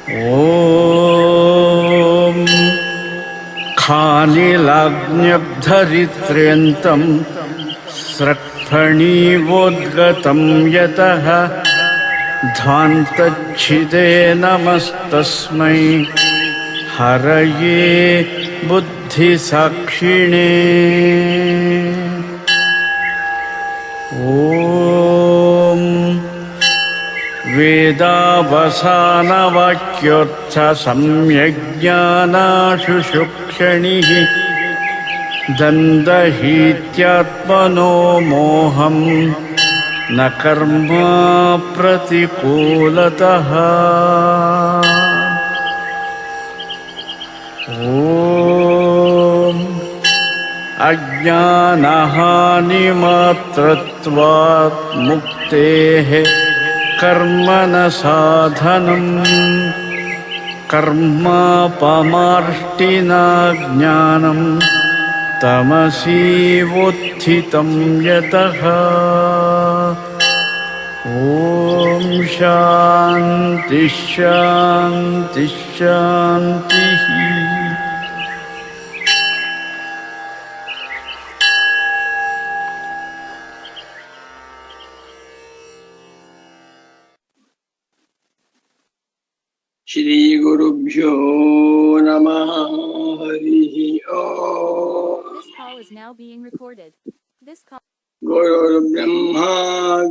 ॐ खानिलाग्न्यब्धरित्र्यन्तं स्रक्फणीवोद्गतं यतः ध्वान्तच्छिदे नमस्तस्मै हरये बुद्धिसाक्षिणे। ॐ वेदावसानवाक्योत्थसम्यग्ज्ञानाशुषुक्षणिः दन्दहीत्यात्मनो मोहं न कर्मा प्रतिकूलतः। ॐ अज्ञानहानिमात्रत्वात् मुक्तेः कर्मण साधनम् कर्मापमार्ष्टिना ज्ञानं तमसीवोत्थितं यतः। ॐ शान्ति शान्ति शान्तिः। श्री गुरुभ्यो नमः। हरिः ओम। गुरुर्ब्रह्मा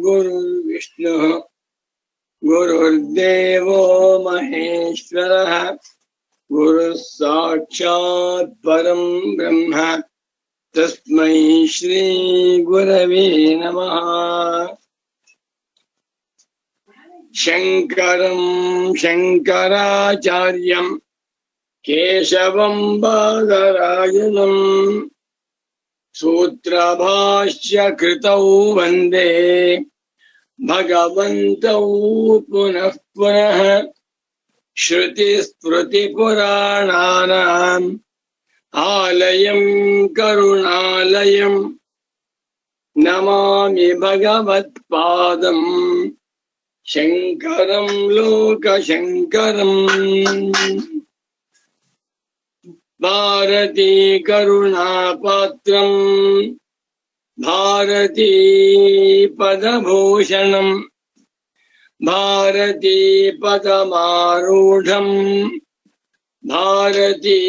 गुरुर्विष्णुः गुरुर्देवो महेश्वरः गुरुः साक्षात् परं ब्रह्म तस्मै श्री गुरवे नमः। शंकरं शंकराचार्यं केशवं बादरायणं सूत्रभाष्य कृतौ वन्दे भगवन्तौ पुनः पुनः। श्रुतिस्मृतिपुराणानाम् आलयं करुणालयं नमामि भगवत्पादम् शंकरं लोकशंकरम्। भारती करुणापात्रं भारती पदभूषणं भारती पदमारूढं भारती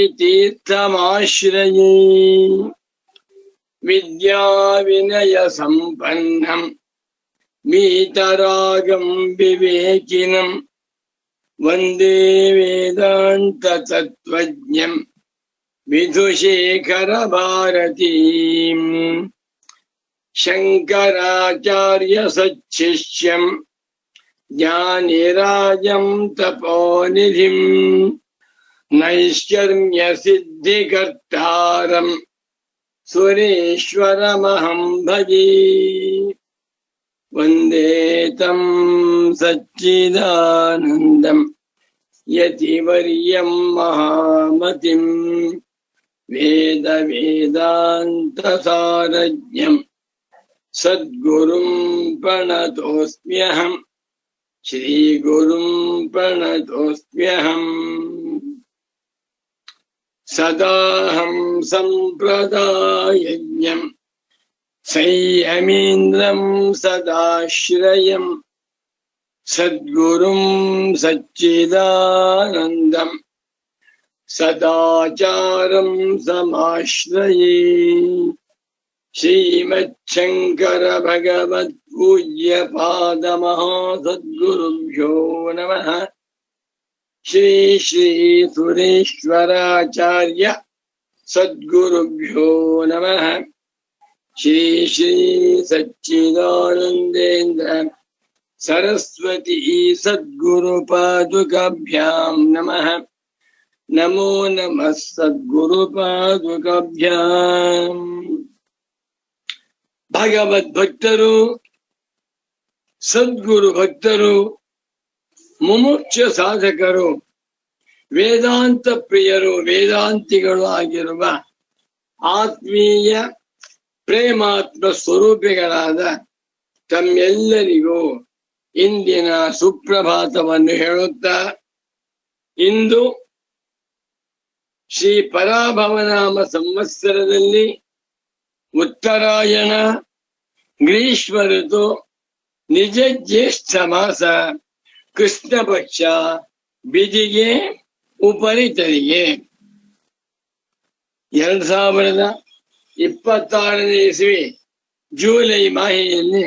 तीर्थमाश्रये। विद्या विनय संपन्नं वीतरागं विवेकिनं वन्दे वेदांत तत्त्वज्ञं विधुशेखर भारतीं। शंकराचार्य सच्छिष्यं ज्ञानिराजं तपोनिधिं नैष्कर्म्य सिद्धिकर्तारं सुरेश्वरमहं भजे। वन्दे तं सच्चिदानन्दं यतिवर्यं महामतिं वेदान्तसारज्ञं सद्गुरुं प्रणतोऽस्म्यहं श्रीगुरुं प्रणतोऽस्म्यहम्। सदाहं सम्प्रदायज्ञं संयमीन्द्रं सदाश्रयं सद्गुरुं सच्चिदानन्दं सदाचारं समाश्रये। श्रीमच्छंकर भगवत् पूज्य पाद महासद्गुरुभ्यो नमः। श्री श्री सुरेश्वराचार्य सद्गुरुभ्यो नमः। श्री श्री सच्चिदानंदेन्द्र सरस्वती सद्गुरुपादुकाभ्यां नमः। नमो नमः सद्गुरुपादुकाभ्यां। भगवद्भक्तರು ಸದ್ಗುರು ಭಕ್ತರು ಮುಮುಕ್ಷ ಸಾಧಕರು ವೇದಾಂತ ಪ್ರಿಯರು ವೇದಾಂತಿಗಳು ಆಗಿರುವ ಆತ್ಮೀಯ ಪ್ರೇಮಾತ್ಮ ಸ್ವರೂಪಿಗಳಾದ ತಮ್ಮೆಲ್ಲರಿಗೂ ಇಂದಿನ ಸುಪ್ರಭಾತವನ್ನು ಹೇಳುತ್ತಾ ಇಂದು ಶ್ರೀ ಪರಾಭವನಾಮ ಸಂವತ್ಸರದಲ್ಲಿ ಉತ್ತರಾಯಣ ಗ್ರೀಷ್ಮ ಋತು ನಿಜ ಜ್ಯೇಷ್ಠ ಮಾಸ ಕೃಷ್ಣ ಪಕ್ಷ ಬಿದಿಗೆ ಉಪರಿತರಿಗೆ 2026ನೇ ಇಸವಿ ಜೂಲೈ ಮಾಹೆಯಲ್ಲಿ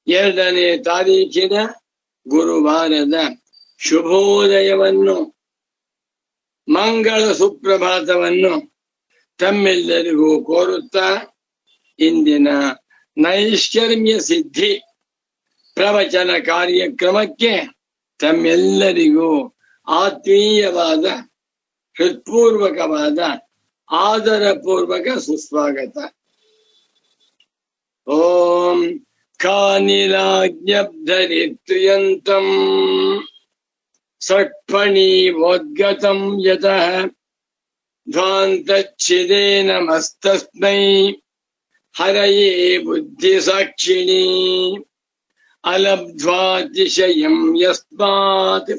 2ನೇ ತಾರೀಖಿನ ಗುರುವಾರದ ಶುಭೋದಯವನ್ನು ಮಂಗಳ ಸುಪ್ರಭಾತವನ್ನು ತಮ್ಮೆಲ್ಲರಿಗೂ ಕೋರುತ್ತಾ ಇಂದಿನ ನೈಷ್ಕರ್ಮ್ಯ ಸಿದ್ಧಿ ಪ್ರವಚನ ಕಾರ್ಯಕ್ರಮಕ್ಕೆ ತಮ್ಮೆಲ್ಲರಿಗೂ ಆತ್ಮೀಯವಾದ ಹೃತ್ಪೂರ್ವಕವಾದ ಆದರಪೂರ್ವಕ ಸುಸ್ವಾಗತ. ಓಂ ಕಾನಿಲಾಜ್ಞಬ್ಧರಿತ್ರ್ಯಂತಂ ಸಟ್ಫಣೀವೋದ್ಗತಂ ಯತಃ ಧ್ವಾಂತಚ್ಛಿದೇ ನಮಸ್ತಸ್ಮೈ ಹರಯೇ ಬುದ್ಧಿಸಾಕ್ಷಿಣೀ ಅಲಬ್ಧ್ವಾತಿಶಯಂ ಯಸ್ಮಾತ್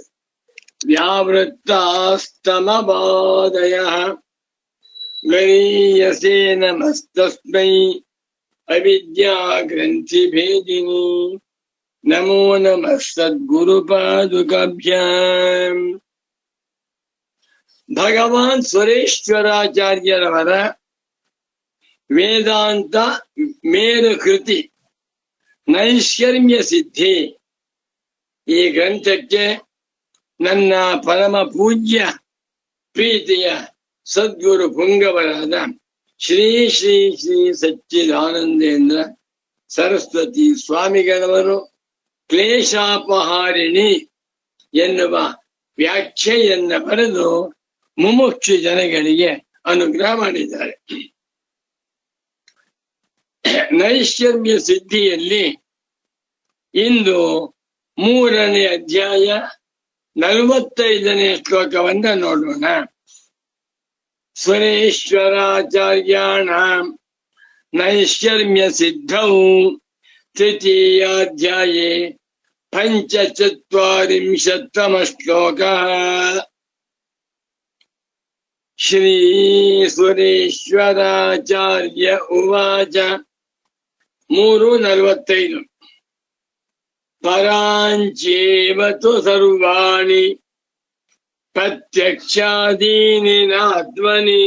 ವ್ಯಾವೃತ್ತಾಸ್ತಮಬಾಧಯಃ ಗರೀಯಸೇ ನಮಸ್ತಸ್ಮೈ ಅವಿದ್ಯಾಗ್ರಂಥಿಭೇದಿನಿ ನಮೋ ನಮಃ ಸದ್ಗುರುಪಾದುಕಾಭ್ಯಾಂ. ಭಗವಾನ್ ಸುರೇಶ್ವರಾಚಾರ್ಯರವರ ವೇದಾಂತ ಮೇರು ಕೃತಿ ನೈಷ್ಕರ್ಮ್ಯ ಸಿದ್ಧಿ ಈ ಗ್ರಂಥಕ್ಕೆ ನನ್ನ ಪರಮ ಪೂಜ್ಯ ಪ್ರೀತಿಯ ಸದ್ಗುರು ಪುಂಗವರಾದ ಶ್ರೀ ಶ್ರೀ ಶ್ರೀ ಸಚ್ಚಿದಾನಂದೇಂದ್ರ ಸರಸ್ವತಿ ಸ್ವಾಮಿಗಳವರು ಕ್ಲೇಶಾಪಹಾರಿಣಿ ಎನ್ನುವ ವ್ಯಾಖ್ಯೆಯನ್ನ ಬರೆದು ಮುಮುಕ್ಷು ಜನಗಳಿಗೆ ಅನುಗ್ರಹ ಮಾಡಿದ್ದಾರೆ. ನೈಷ್ಕರ್ಮ್ಯ ಸಿದ್ಧಿಯಲ್ಲಿ ಇಂದು 3ನೇ ಅಧ್ಯಾಯ 45ನೇ ಶ್ಲೋಕವನ್ನ ನೋಡೋಣ. ಸುರೇಶ್ವರಾಚಾರ್ಯಾಣ ನೈಷ್ಕರ್ಮ್ಯ ಸಿದ್ಧೌ ತೃತೀಯಾಧ್ಯಾಯೇ 45ತಮ ಶ್ಲೋಕ. ಶ್ರೀ ಸುರೇಶ್ವರಾಚಾರ್ಯ ಉವಾಚ 3:45 ಪರಾಂಚೇವತು ಸರ್ವಾಣಿ ಪ್ರತ್ಯಕ್ಷಾದೀನಿ ನಾತ್ಮನಿ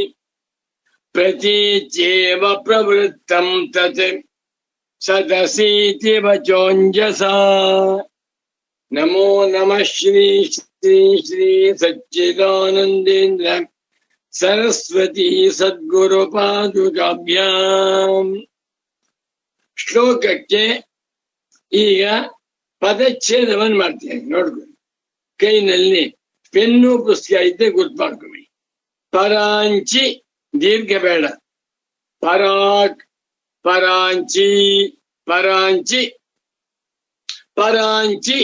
ಪ್ರತೀಚೇವ ಪ್ರವೃತ್ತಂ ತತ್ ಸದಸೀತಿ ವಚೋಂಜಸಾ. ನಮೋ ನಮಃ ಶ್ರೀ ಶ್ರೀ ಶ್ರೀ ಸಚ್ಚಿದಾನಂದೇಂದ್ರ ಸರಸ್ವತಿ ಸದ್ಗುರು ಪಾದುಕಾಭ್ಯಾಂ. ಶ್ಲೋಕಕ್ಕೆ ಈಗ ಪದಚ್ಛೇದವನ್ನು ಮಾಡ್ತೇನೆ. ನೋಡ್ಕೊಳ್ಳಿ, ಕೈನಲ್ಲಿ ಪೆನ್ನು ಪುಸ್ತಕ ಇದ್ದೆ ಗುರ್ತು ಮಾಡ್ಕೊಳ್ಳಿ. ಪರಾಂಚಿ ದೀರ್ಘ ಬೇಡ. ಪರಾಕ್, ಪರಾಂಚಿ, ಪರಾಂಚಿ, ಪರಾಂಚಿ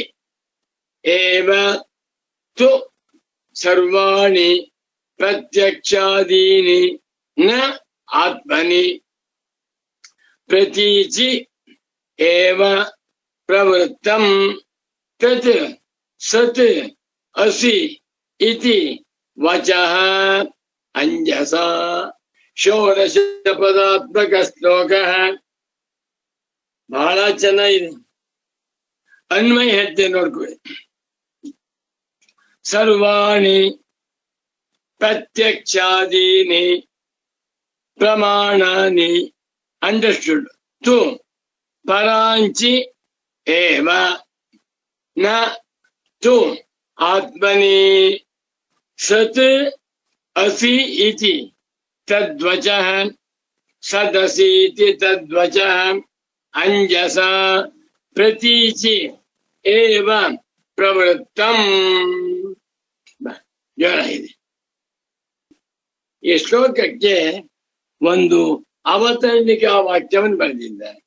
ಏವ ತು ಸರ್ವಾಣಿ ಪ್ರತ್ಯಕ್ಷಾದೀನಿ ನ ಆತ್ಮನಿ ಪ್ರತೀಚಿ ಏವ ಪ್ರವೃತ್ತಂ ತತ್ ಸತ್ ಅಸಿ ಇತಿ ವಚಃ ಅಂಜಸ. ಷೋಡಶ ಪದಾತ್ಮಕ ಶ್ಲೋಕ. ಬಹಳ ಚೆನ್ನಾಗಿದೆ. ಅನ್ವಯ ಹೇಳ್ತೇನೆ ನೋಡ್ಕೊಳ್ಳಿ. ಸರ್ವಾಣಿ ಪ್ರತ್ಯಕ್ಷಾದೀನಿ ಪ್ರಮಾಣಾನಿ ಅಂಡರ್ಸ್ಟುಡ್. ತು ಪರಾಂಚಿ ಏವ ನ ತು ಆತ್ಮನಿ ಸತ್ ಅಸಿ ಇತಿ ತದ್ವಚಃ ಸದಸೀತಿ ತದ್ವಚಃ ಅಂಜಸ ಪ್ರತೀಚಿ ಏವ ಪ್ರವೃತ್ತಂ. ಜೋರ ಇದೆ. ಈ ಶ್ಲೋಕಕ್ಕೆ ಒಂದು ಅವತರಣಿಕಾ ವಾಕ್ಯವನ್ನು ಬರೆದಿದ್ದಾರೆ.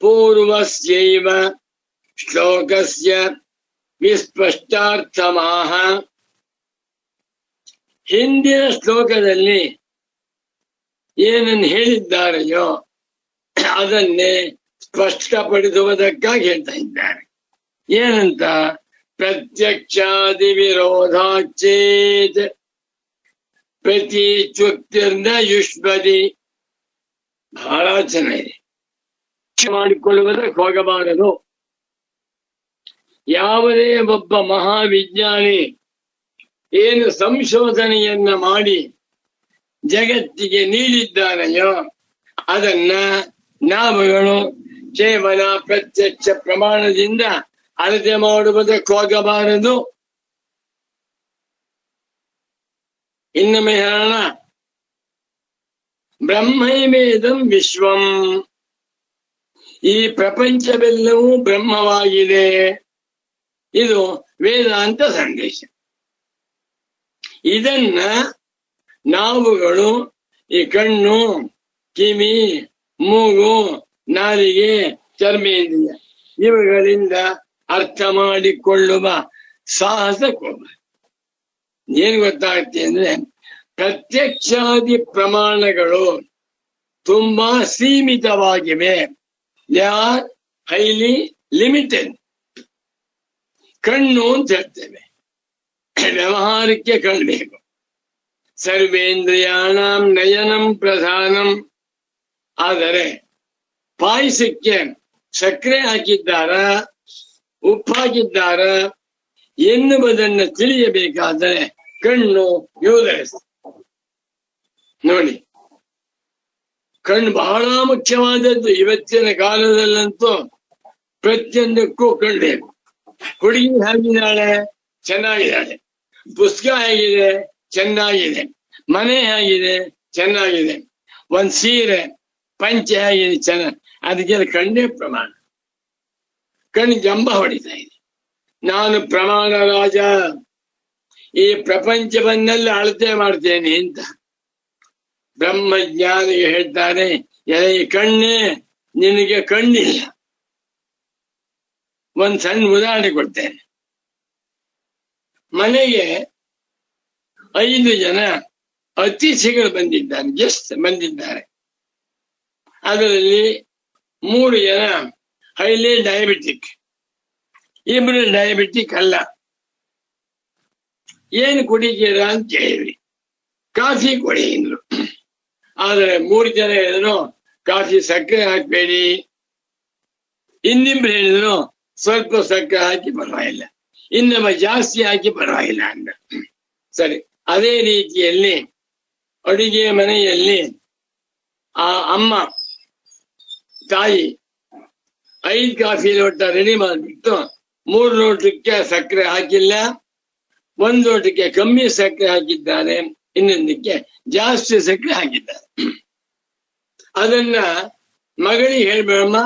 ಪೂರ್ವಸ್ಯೈವ ಶ್ಲೋಕಸ್ಯ ವಿಸ್ಪಷ್ಟಾರ್ಥಮಾಹ. ಹಿಂದಿನ ಶ್ಲೋಕದಲ್ಲಿ ಏನನ್ನು ಹೇಳಿದ್ದಾರೆಯೋ ಅದನ್ನೇ ಸ್ಪಷ್ಟಪಡಿಸುವುದಕ್ಕಾಗಿ ಹೇಳ್ತಾ ಇದ್ದಾರೆ. ಏನಂತ? ಪ್ರತ್ಯಕ್ಷಾದಿ ವಿರೋಧಾಚೇತ್ ಪ್ರತಿಚುಕ್ತಿರ್ನ ಯುಷ್ಮದಿ. ಬಹಳ ಚೆನ್ನಾಗಿದೆ. ಮಾಡಿಕೊಳ್ಳುವುದಕ್ಕೆ ಹೋಗಬಾರದು. ಯಾವುದೇ ಒಬ್ಬ ಮಹಾವಿಜ್ಞಾನಿ ಏನು ಸಂಶೋಧನೆಯನ್ನ ಮಾಡಿ ಜಗತ್ತಿಗೆ ನೀಡಿದ್ದಾನೆಯೋ ಅದನ್ನ ನಾವುಗಳು ಕೇವಲ ಪ್ರತ್ಯಕ್ಷ ಪ್ರಮಾಣದಿಂದ ಅಳತೆ ಮಾಡುವುದಕ್ಕೆ ಹೋಗಬಾರದು. ಇನ್ನೊಮ್ಮೆ ಹೇಳೋಣ, ಬ್ರಹ್ಮೈವೇದಂ ವಿಶ್ವಂ, ಈ ಪ್ರಪಂಚವೆಲ್ಲವೂ ಬ್ರಹ್ಮವಾಗಿದೆ. ಇದು ವೇದಾಂತ ಸಂದೇಶ. ಇದನ್ನ ನಾವುಗಳು ಈ ಕಣ್ಣು, ಕಿವಿ, ಮೂಗು, ನಾಲಿಗೆ, ಚರ್ಮೇಂದ್ರಿಯ ಇವುಗಳಿಂದ ಅರ್ಥ ಮಾಡಿಕೊಳ್ಳುವ ಸಾಹಸಕ್ಕೋಗ. ಏನ್ ಗೊತ್ತಾಗುತ್ತೆ ಅಂದ್ರೆ, ಪ್ರತ್ಯಕ್ಷಾದಿ ಪ್ರಮಾಣಗಳು ತುಂಬಾ ಸೀಮಿತವಾಗಿವೆ. They are highly limited. ಕಣ್ಣು ಅಂತ ಹೇಳ್ತೇವೆ, ವ್ಯವಹಾರಕ್ಕೆ ಕಣ್ಣು ಬೇಕು. ಸರ್ವೇಂದ್ರಿಯಾಣಂ ನಯನಂ ಪ್ರಧಾನಂ. ಆದರೆ ಪಾಯಸಕ್ಕೆ ಸಕ್ಕರೆ ಹಾಕಿದ್ದಾರ, ಉಪ್ಪು ಹಾಕಿದ್ದಾರ ಎನ್ನುವುದನ್ನು ತಿಳಿಯಬೇಕಾದರೆ ಕಣ್ಣು ಯೂಸ್. ನೋಡಿ, ಕಣ್ಣು ಬಹಳ ಮುಖ್ಯವಾದದ್ದು. ಇವತ್ತಿನ ಕಾಲದಲ್ಲಂತೂ ಪ್ರತಿಯೊಂದಕ್ಕೂ ಕಣ್ಣು ಬೇಕು. ಹುಡುಗಿ ಹೇಗಿದ್ದಾಳೆ? ಚೆನ್ನಾಗಿದ್ದಾಳೆ. ಪುಸ್ತಕ ಹೇಗಿದೆ? ಚೆನ್ನಾಗಿದೆ. ಮನೆ ಹೇಗಿದೆ? ಚೆನ್ನಾಗಿದೆ. ಒಂದ್ ಸೀರೆ ಪಂಚೆ ಹೇಗಿದೆ? ಚೆನ್ನಾಗಿ. ಅದಕ್ಕೆ ಕಣ್ಣೇ ಪ್ರಮಾಣ. ಕಣ್ಣು ಜಂಬ ಹೊಡಿತಾ ಇದೆ. ನಾನು ಪ್ರಮಾಣ ರಾಜ, ಈ ಪ್ರಪಂಚವನ್ನೆಲ್ಲ ಅಳತೆ ಮಾಡ್ತೇನೆ ಅಂತ ಬ್ರಹ್ಮಜ್ಞಾನಿಗೆ ಹೇಳ್ತಾರೆ, ಎಲೆ ಕಣ್ಣೇ ನಿನಗೆ ಕಣ್ಣಿಲ್ಲ. ಒಂದ್ ಸಣ್ಣ ಉದಾಹರಣೆ ಕೊಡ್ತೇನೆ. ಮನೆಗೆ 5 ಜನ ಅತಿಥಿಗಳು ಬಂದಿದ್ದಾರೆ, ಗೆಸ್ಟ್ ಬಂದಿದ್ದಾರೆ. ಅದರಲ್ಲಿ 3 ಜನ ಹೈಲಿ ಡಯಾಬಿಟಿಕ್, 2 ಡಯಾಬಿಟಿಕ್ ಅಲ್ಲ. ಏನು ಕುಡಿತೀರಾ ಅಂತ ಕೇಳಿದ್ರಿ. ಕಾಫಿ ಕೊಡಿ ಅಂದ್ರು. ಆದರೆ 3 ಜನ ಹೇಳಿದ್ರು ಕಾಫಿ ಸಕ್ಕರೆ ಹಾಕ್ಬೇಡಿ. ಇನ್ನಿಬ್ರು ಹೇಳಿದ್ರು ಸ್ವಲ್ಪ ಸಕ್ಕರೆ ಹಾಕಿ ಪರವಾಗಿಲ್ಲ, ಇನ್ನೊಬ್ಬ ಜಾಸ್ತಿ ಹಾಕಿ ಪರವಾಗಿಲ್ಲ ಅಂದ. ಸರಿ, ಅದೇ ರೀತಿಯಲ್ಲಿ ಅಡುಗೆ ಮನೆಯಲ್ಲಿ ಆ ಅಮ್ಮ ತಾಯಿ 5 ಕಾಫಿ ಲೋಟ ರೆಡಿ ಮಾಡಿಬಿಟ್ಟು 3 ಲೋಟಕ್ಕೆ ಸಕ್ಕರೆ ಹಾಕಿಲ್ಲ, 1 ಲೋಟಕ್ಕೆ ಕಮ್ಮಿ ಸಕ್ಕರೆ ಹಾಕಿದ್ದಾರೆ, ಇನ್ನೊಂದಕ್ಕೆ ಜಾಸ್ತಿ ಸಕ್ಕರೆ ಹಾಕಿದ್ದಾರೆ. ಅದನ್ನ ಮಗಳಿಗೆ ಹೇಳ್ಬೇಡಮ್ಮ,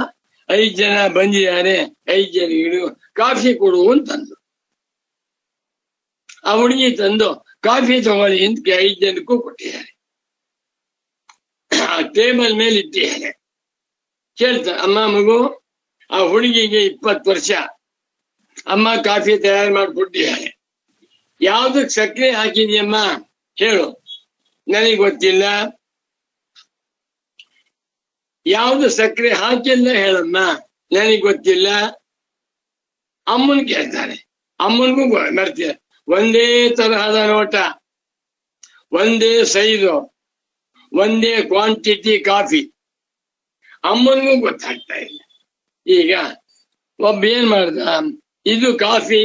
5 ಜನ ಬಂದಿದ್ದಾರೆ, 5 ಜನಗಳು ಕಾಫಿ ಕೊಡು ಅಂತಂದು. ಆ ಹುಡುಗಿ ತಂದು ಕಾಫಿ ತಗೊಳ್ಳಿ ಅಂತ 5 ಜನಕ್ಕೂ ಕೊಟ್ಟಿದ್ದಾರೆ. ಆ ಟೇಬಲ್ ಮೇಲೆ ಇಟ್ಟಿದ್ದಾರೆ. ಕೇಳ್ತಾರೆ, ಅಮ್ಮ ಮಗು, ಆ ಹುಡುಗಿಗೆ 20 ವರ್ಷ, ಅಮ್ಮ ಕಾಫಿ ತಯಾರು ಮಾಡಿಕೊಟ್ಟಿದ್ದಾರೆ, ಯಾವ್ದಕ್ ಸಕ್ಕರೆ ಹಾಕಿದ್ಯಮ್ಮ ಹೇಳು. ನನಗೆ ಗೊತ್ತಿಲ್ಲ. ಯಾವ್ದು ಸಕ್ಕರೆ ಹಾಕಿಲ್ಲ ಹೇಳಮ್ಮ, ನನಗೆ ಗೊತ್ತಿಲ್ಲ. ಅಮ್ಮನ್ ಕೇಳ್ತಾರೆ, ಅಮ್ಮನ್ಗೂ ಬರ್ತೀರ. ಒಂದೇ ತರಹದ ನೋಟ, ಒಂದೇ ಸೈಜು, ಒಂದೇ ಕ್ವಾಂಟಿಟಿ ಕಾಫಿ, ಅಮ್ಮನ್ಗೂ ಗೊತ್ತಾಗ್ತಾ ಇಲ್ಲ. ಈಗ ಒಬ್ಬ ಏನ್ ಮಾಡ್ದ, ಇದು ಕಾಫಿ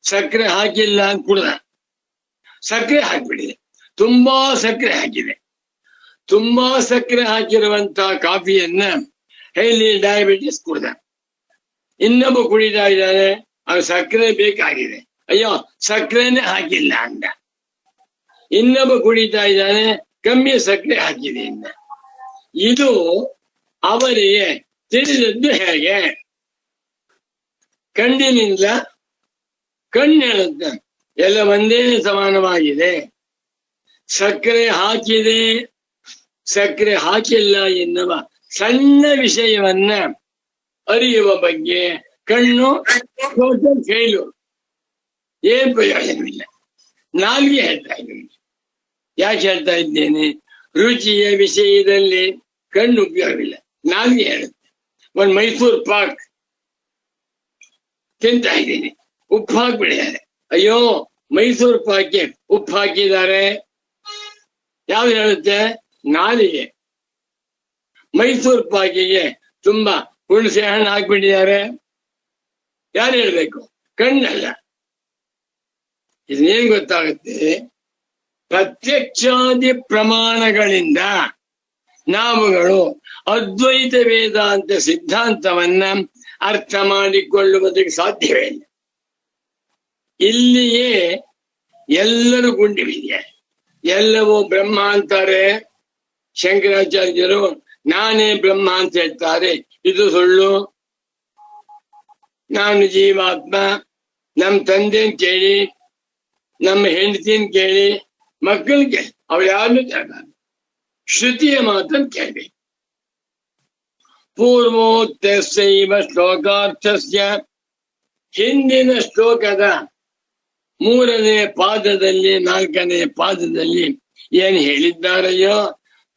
ಸಕ್ಕರೆ ಹಾಕಿಲ್ಲ ಅಂತ ಕುಡ್ದ. ಸಕ್ಕರೆ ಹಾಕ್ಬಿಟ್ಟಿದೆ, ತುಂಬಾ ಸಕ್ಕರೆ ಹಾಕಿದೆ. ತುಂಬಾ ಸಕ್ಕರೆ ಹಾಕಿರುವಂತ ಕಾಫಿಯನ್ನ ಹೈಲಿ ಡಯಾಬಿಟಿಸ್ ಕುಡ್ದ. ಇನ್ನೊಬ್ಬ ಕುಡಿತಾ ಇದ್ದಾನೆ, ಅದು ಸಕ್ಕರೆ ಬೇಕಾಗಿದೆ, ಅಯ್ಯೋ ಸಕ್ಕರೆನೇ ಹಾಕಿಲ್ಲ ಅಂದ. ಇನ್ನೊಬ್ಬ ಕುಡಿತಾ ಇದ್ದಾನೆ, ಕಮ್ಮಿ ಸಕ್ಕರೆ ಹಾಕಿದೆ ಅಂದ. ಇದು ಅವರಿಗೆ ತಿಳಿದದ್ದು ಹೇಗೆ? ಕಣ್ಣಿನಿಂದ ಕಣ್ಣು ಹೇಳುತ್ತೆ ಎಲ್ಲ ಒಂದೇ ಸಮಾನವಾಗಿದೆ. ಸಕ್ಕರೆ ಹಾಕಿದೆ, ಸಕ್ಕರೆ ಹಾಕಿಲ್ಲ ಎನ್ನುವ ಸಣ್ಣ ವಿಷಯವನ್ನ ಅರಿಯುವ ಬಗ್ಗೆ ಕಣ್ಣು ಟೋಟಲ್ ಫೇಲ್ಯೂರ್, ಏನ್ ಪ್ರಯೋಜನವಿಲ್ಲ. ನಾಲ್ಗೆ ಹೇಳ್ತಾ ಇದ್ದೀನಿ. ಯಾಕೆ ಹೇಳ್ತಾ ಇದ್ದೇನೆ? ರುಚಿಯ ವಿಷಯದಲ್ಲಿ ಕಣ್ಣು ಉಪಯೋಗವಿಲ್ಲ, ನಾಲ್ಗೆ ಹೇಳುತ್ತೆ. ಒಂದ್ ಮೈಸೂರು ಪಾಕ್ ತಿಂತಾ ಇದ್ದೀನಿ, ಉಪ್ಪು ಹಾಕ್ಬಿಟ್ಟಿದ್ದಾರೆ. ಅಯ್ಯೋ ಮೈಸೂರು ಪಾಕ್ಗೆ ಉಪ್ಪು ಹಾಕಿದ್ದಾರೆ. ಯಾವ್ದು ಹೇಳುತ್ತೆ? ನಾಲಿಗೆ. ಮೈಸೂರು ಪಾಕಿಗೆ ತುಂಬಾ ಹುಣಸೆ ಹಣ್ಣು ಹಾಕ್ಬಿಟ್ಟಿದ್ದಾರೆ. ಯಾರು ಹೇಳ್ಬೇಕು? ಕಣ್ಣಲ್ಲ. ಇದನ್ನೇನ್ ಗೊತ್ತಾಗುತ್ತೆ? ಪ್ರತ್ಯಕ್ಷಾದಿ ಪ್ರಮಾಣಗಳಿಂದ ನಾವುಗಳು ಅದ್ವೈತ ವೇದಾಂತ ಸಿದ್ಧಾಂತವನ್ನ ಅರ್ಥ ಮಾಡಿಕೊಳ್ಳುವುದಕ್ಕೆ ಸಾಧ್ಯವೇ ಇಲ್ಲ. ಇಲ್ಲಿಯೇ ಎಲ್ಲರೂ ಗುಂಡಿ ಬಿದ್ದಿದ್ದಾರೆ. ಎಲ್ಲವೂ ಬ್ರಹ್ಮ ಅಂತಾರೆ. ಶಂಕರಾಚಾರ್ಯರು ನಾನೇ ಬ್ರಹ್ಮ ಅಂತ ಹೇಳ್ತಾರೆ. ಇದು ಸುಳ್ಳು. ನಾನು ಜೀವಾತ್ಮ. ನಮ್ಮ ತಂದೆನ್ ಕೇಳಿ, ನಮ್ಮ ಹೆಂಡತಿನ ಕೇಳಿ, ಮಕ್ಕಳನ್ನ ಕೇಳಿ, ಅವಳು ಯಾರನ್ನು ಕೇಳಬಾರ್ದು. ಶ್ರುತಿಯ ಮಾತನ್ನು ಕೇಳಬೇಕು. ಪೂರ್ವೋಕ್ತಸ್ಯೈವ ಶ್ಲೋಕಾರ್ಥಸ್ಯ, ಹಿಂದಿನ ಶ್ಲೋಕದ 3ನೇ ಪಾದದಲ್ಲಿ 4ನೇ ಪಾದದಲ್ಲಿ ಏನ್ ಹೇಳಿದ್ದಾರೆಯೋ,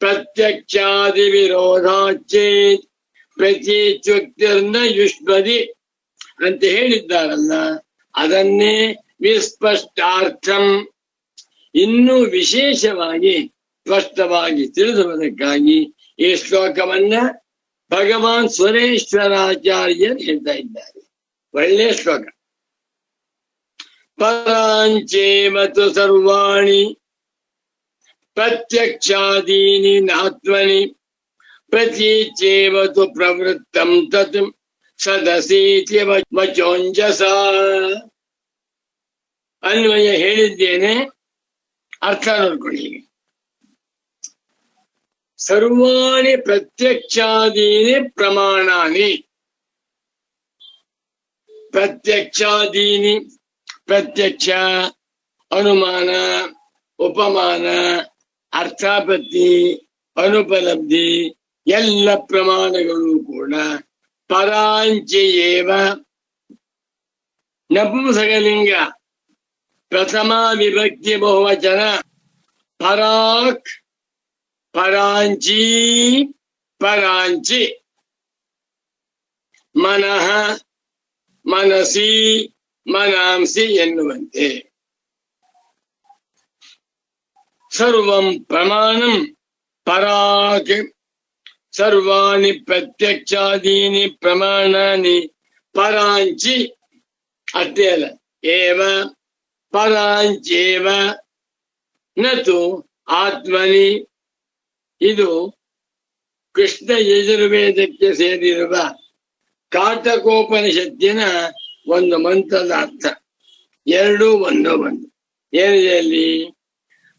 ಪ್ರತ್ಯಕ್ಷಾದಿ ವಿರೋಧಾಚೇತ್ ಪ್ರತೀಚ್ಯುಕ್ತಿರ್ನ ಯುಷ್ಮದಿ ಅಂತ ಹೇಳಿದ್ದಾರಲ್ಲ, ಅದನ್ನೇ ವಿಸ್ಪಷ್ಟಾರ್ಥಂ ಇನ್ನೂ ವಿಶೇಷವಾಗಿ ಸ್ಪಷ್ಟವಾಗಿ ತಿಳಿಸುವುದಕ್ಕಾಗಿ ಈ ಶ್ಲೋಕವನ್ನ ಭಗವಾನ್ ಸುರೇಶ್ವರಾಚಾರ್ಯರು ಹೇಳ್ತಾ ಇದ್ದಾರೆ. ಒಳ್ಳೆಯ ಶ್ಲೋಕ. ಪರಾಂಚೇಮತು ಸರ್ವಾಣಿ ಪ್ರತ್ಯಕ್ಷಾದೀನಿ ನಾತ್ಮನಿ ಪ್ರತೀಚೇವತು ಪ್ರವೃತ್ತಂ ತತ್ ಸದಸೀತಿ ವಚೋಂಜಸ. ಅನ್ವಯ ಹೇಳಿದ್ದೇನೆ, ಅರ್ಥ ನೋಡ್ಕೊಳ್ಳಿ. ಸರ್ವಾಣಿ ಪ್ರತ್ಯಕ್ಷಾದೀನಿ ಪ್ರಮಾಣಾನಿ. ಪ್ರತ್ಯಕ್ಷಾದೀನಿ, ಪ್ರತ್ಯಕ್ಷ, ಅನುಮಾನ, ಉಪಮಾನ, ಅರ್ಥಾಪತ್ತಿ, ಅನುಪಲಬ್ಧಿ ಎಲ್ಲ ಪ್ರಮಾಣಗಳು ಕೂಡ ಪರಾಂಚೇವ ನಪುಂಸಕಲಿಂಗ ಪ್ರಥಮ ವಿಭಕ್ತಿ ಬಹುವಚನ. ಪರಾಕ್, ಪರಾಂಚಿ, ಪರಾಂಚಿ. ಮನಃ, ಮನಸಿ, ಮನಾಂಸಿ ಎನ್ನುವಂತೆ. ಸರ್ವಂ ಪ್ರಮಾಣಂ ಪರಾಕ್. ಸರ್ವಾಣಿ ಪ್ರತ್ಯಕ್ಷಾದೀನಿ ಪ್ರಮಾಣಾನಿ ಪರಾಂಚಿ. ಅಷ್ಟೇ ಅಲ್ಲ, ಏವ ಪರಾಂಚೇವ ನತು ಆತ್ಮನಿ. ಇದು ಕೃಷ್ಣ ಯಜುರ್ವೇದಕ್ಕೆ ಸೇರಿರುವ ಕಾಟಕೋಪನಿಷತ್ತಿನ ಒಂದು ಮಂತ್ರದ ಅರ್ಥ. ಎರಡೂ ಒಂದು. ಏನಿದೆ ಅಲ್ಲಿ?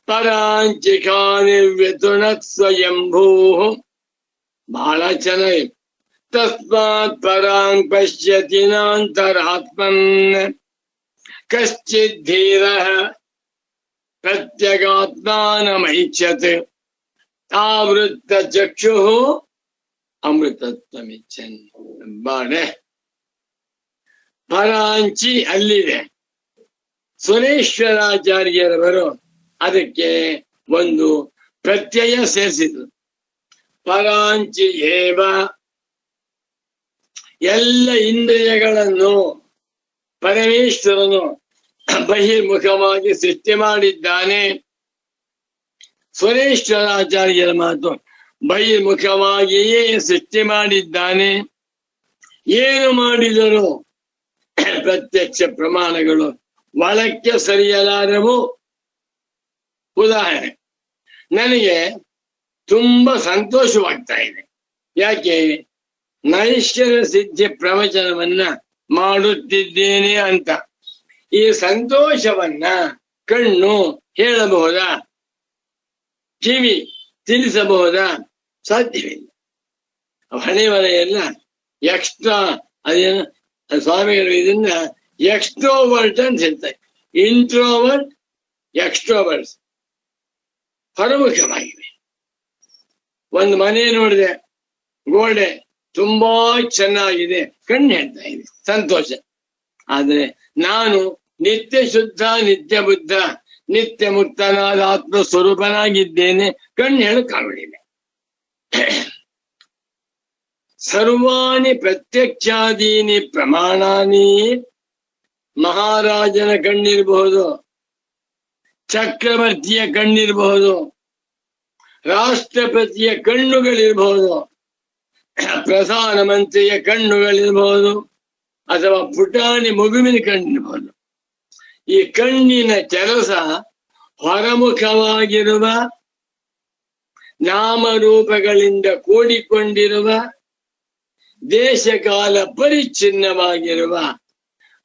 ಪರಾಂಚಿಕಾ ನಿರ್ವ್ಯತುನ ಸ್ವಯಂಭೂ. ಬಹಳ ಚೆನ್ನಾಗಿ. ತಸ್ಮಾತ್ ಪರಾಂ ಪಶ್ಯತಿ ನಾಂತರಾತ್ಮನ್ ಕಶ್ಚಿತ್ ಧೀರಃ ಪ್ರತ್ಯಗಾತ್ಮಾನಮೈಚ್ಛತ್ ಆವೃತ್ತ ಚಕ್ಷುಃ ಅಮೃತತ್ವಮಿಚ್ಛನ್. ಬಾಡೆ ಪರಾಂಚಿ ಅಲ್ಲಿದೆ. ಸುರೇಶ್ವರಾಚಾರ್ಯರವರು ಅದಕ್ಕೆ ಒಂದು ಪ್ರತ್ಯಯ ಸೇರಿಸಿದ್ರು. ಪರಾಂಚಿ ಏವ. ಎಲ್ಲ ಇಂದ್ರಿಯಗಳನ್ನು ಪರಮೇಶ್ವರನು ಬಹಿರ್ಮುಖವಾಗಿ ಸೃಷ್ಟಿ ಮಾಡಿದ್ದಾನೆ. ಸುರೇಶ್ವರಾಚಾರ್ಯರ ಮಾತು, ಬಹಿರ್ಮುಖವಾಗಿಯೇ ಸೃಷ್ಟಿ ಮಾಡಿದ್ದಾನೆ. ಏನು ಮಾಡಿದರು? ಪ್ರತ್ಯಕ್ಷ ಪ್ರಮಾಣಗಳು ಒಳಕ್ಕೆ ಸರಿಯಲಾರವು. ಉದಾಹರಣೆ, ನನಗೆ ತುಂಬಾ ಸಂತೋಷವಾಗ್ತಾ ಇದೆ. ಯಾಕೆ? ನೈಶ್ವರ ಸಿದ್ಧಿ ಪ್ರವಚನವನ್ನ ಮಾಡುತ್ತಿದ್ದೇನೆ ಅಂತ. ಈ ಸಂತೋಷವನ್ನ ಕಣ್ಣು ಹೇಳಬಹುದಾ? ಕಿವಿ ತಿಳಿಸಬಹುದಾ? ಸಾಧ್ಯವಿಲ್ಲ. ಹಣೆವರ ಎಲ್ಲ ಎಕ್ಸ್ಟ್ರಾ. ಅದೇನು ಸ್ವಾಮಿಗಳು ಇದನ್ನ ಎಕ್ಸ್ಟ್ರೋವರ್ಟ್ ಅಂತ ಹೇಳ್ತಾರೆ. ಇಂಟ್ರೋವರ್ಟ್, ಎಕ್ಸ್ಟ್ರೋವರ್ಟ್ಸ್ ಹೊರಮುಖವಾಗಿವೆ. ಒಂದು ಮನೆ ನೋಡಿದೆ, ಗೋಡೆ ತುಂಬಾ ಚೆನ್ನಾಗಿದೆ, ಕಣ್ಣು ಹೇಳ್ತಾ ಇದೆ ಸಂತೋಷ. ಆದ್ರೆ ನಾನು ನಿತ್ಯ ಶುದ್ಧ, ನಿತ್ಯ ಬುದ್ಧ, ನಿತ್ಯ ಮುಕ್ತನಾದ ಆತ್ಮ ಸ್ವರೂಪನಾಗಿದ್ದೇನೆ, ಕಣ್ಣು ಹೇಳಕ್ಕಾಗಲಿಲ್ಲ. ಸರ್ವಾಣಿ ಪ್ರತ್ಯಕ್ಷಾದೀನಿ ಪ್ರಮಾಣಾನಿ ಮಹಾರಾಜನ ಕಣ್ಣಿರಬಹುದು, ಚಕ್ರವರ್ತಿಯ ಕಣ್ಣಿರಬಹುದು, ರಾಷ್ಟ್ರಪತಿಯ ಕಣ್ಣುಗಳಿರಬಹುದು, ಪ್ರಧಾನಮಂತ್ರಿಯ ಕಣ್ಣುಗಳಿರಬಹುದು, ಅಥವಾ ಪುಟಾಣಿ ಮಗುವಿನ ಕಣ್ಣಿರಬಹುದು. ಈ ಕಣ್ಣಿನ ಕೆಲಸ ಹೊರಮುಖವಾಗಿರುವ ನಾಮರೂಪಗಳಿಂದ ಕೂಡಿಕೊಂಡಿರುವ ದೇಶಕಾಲ ಪರಿಚ್ಛಿನ್ನವಾಗಿರುವ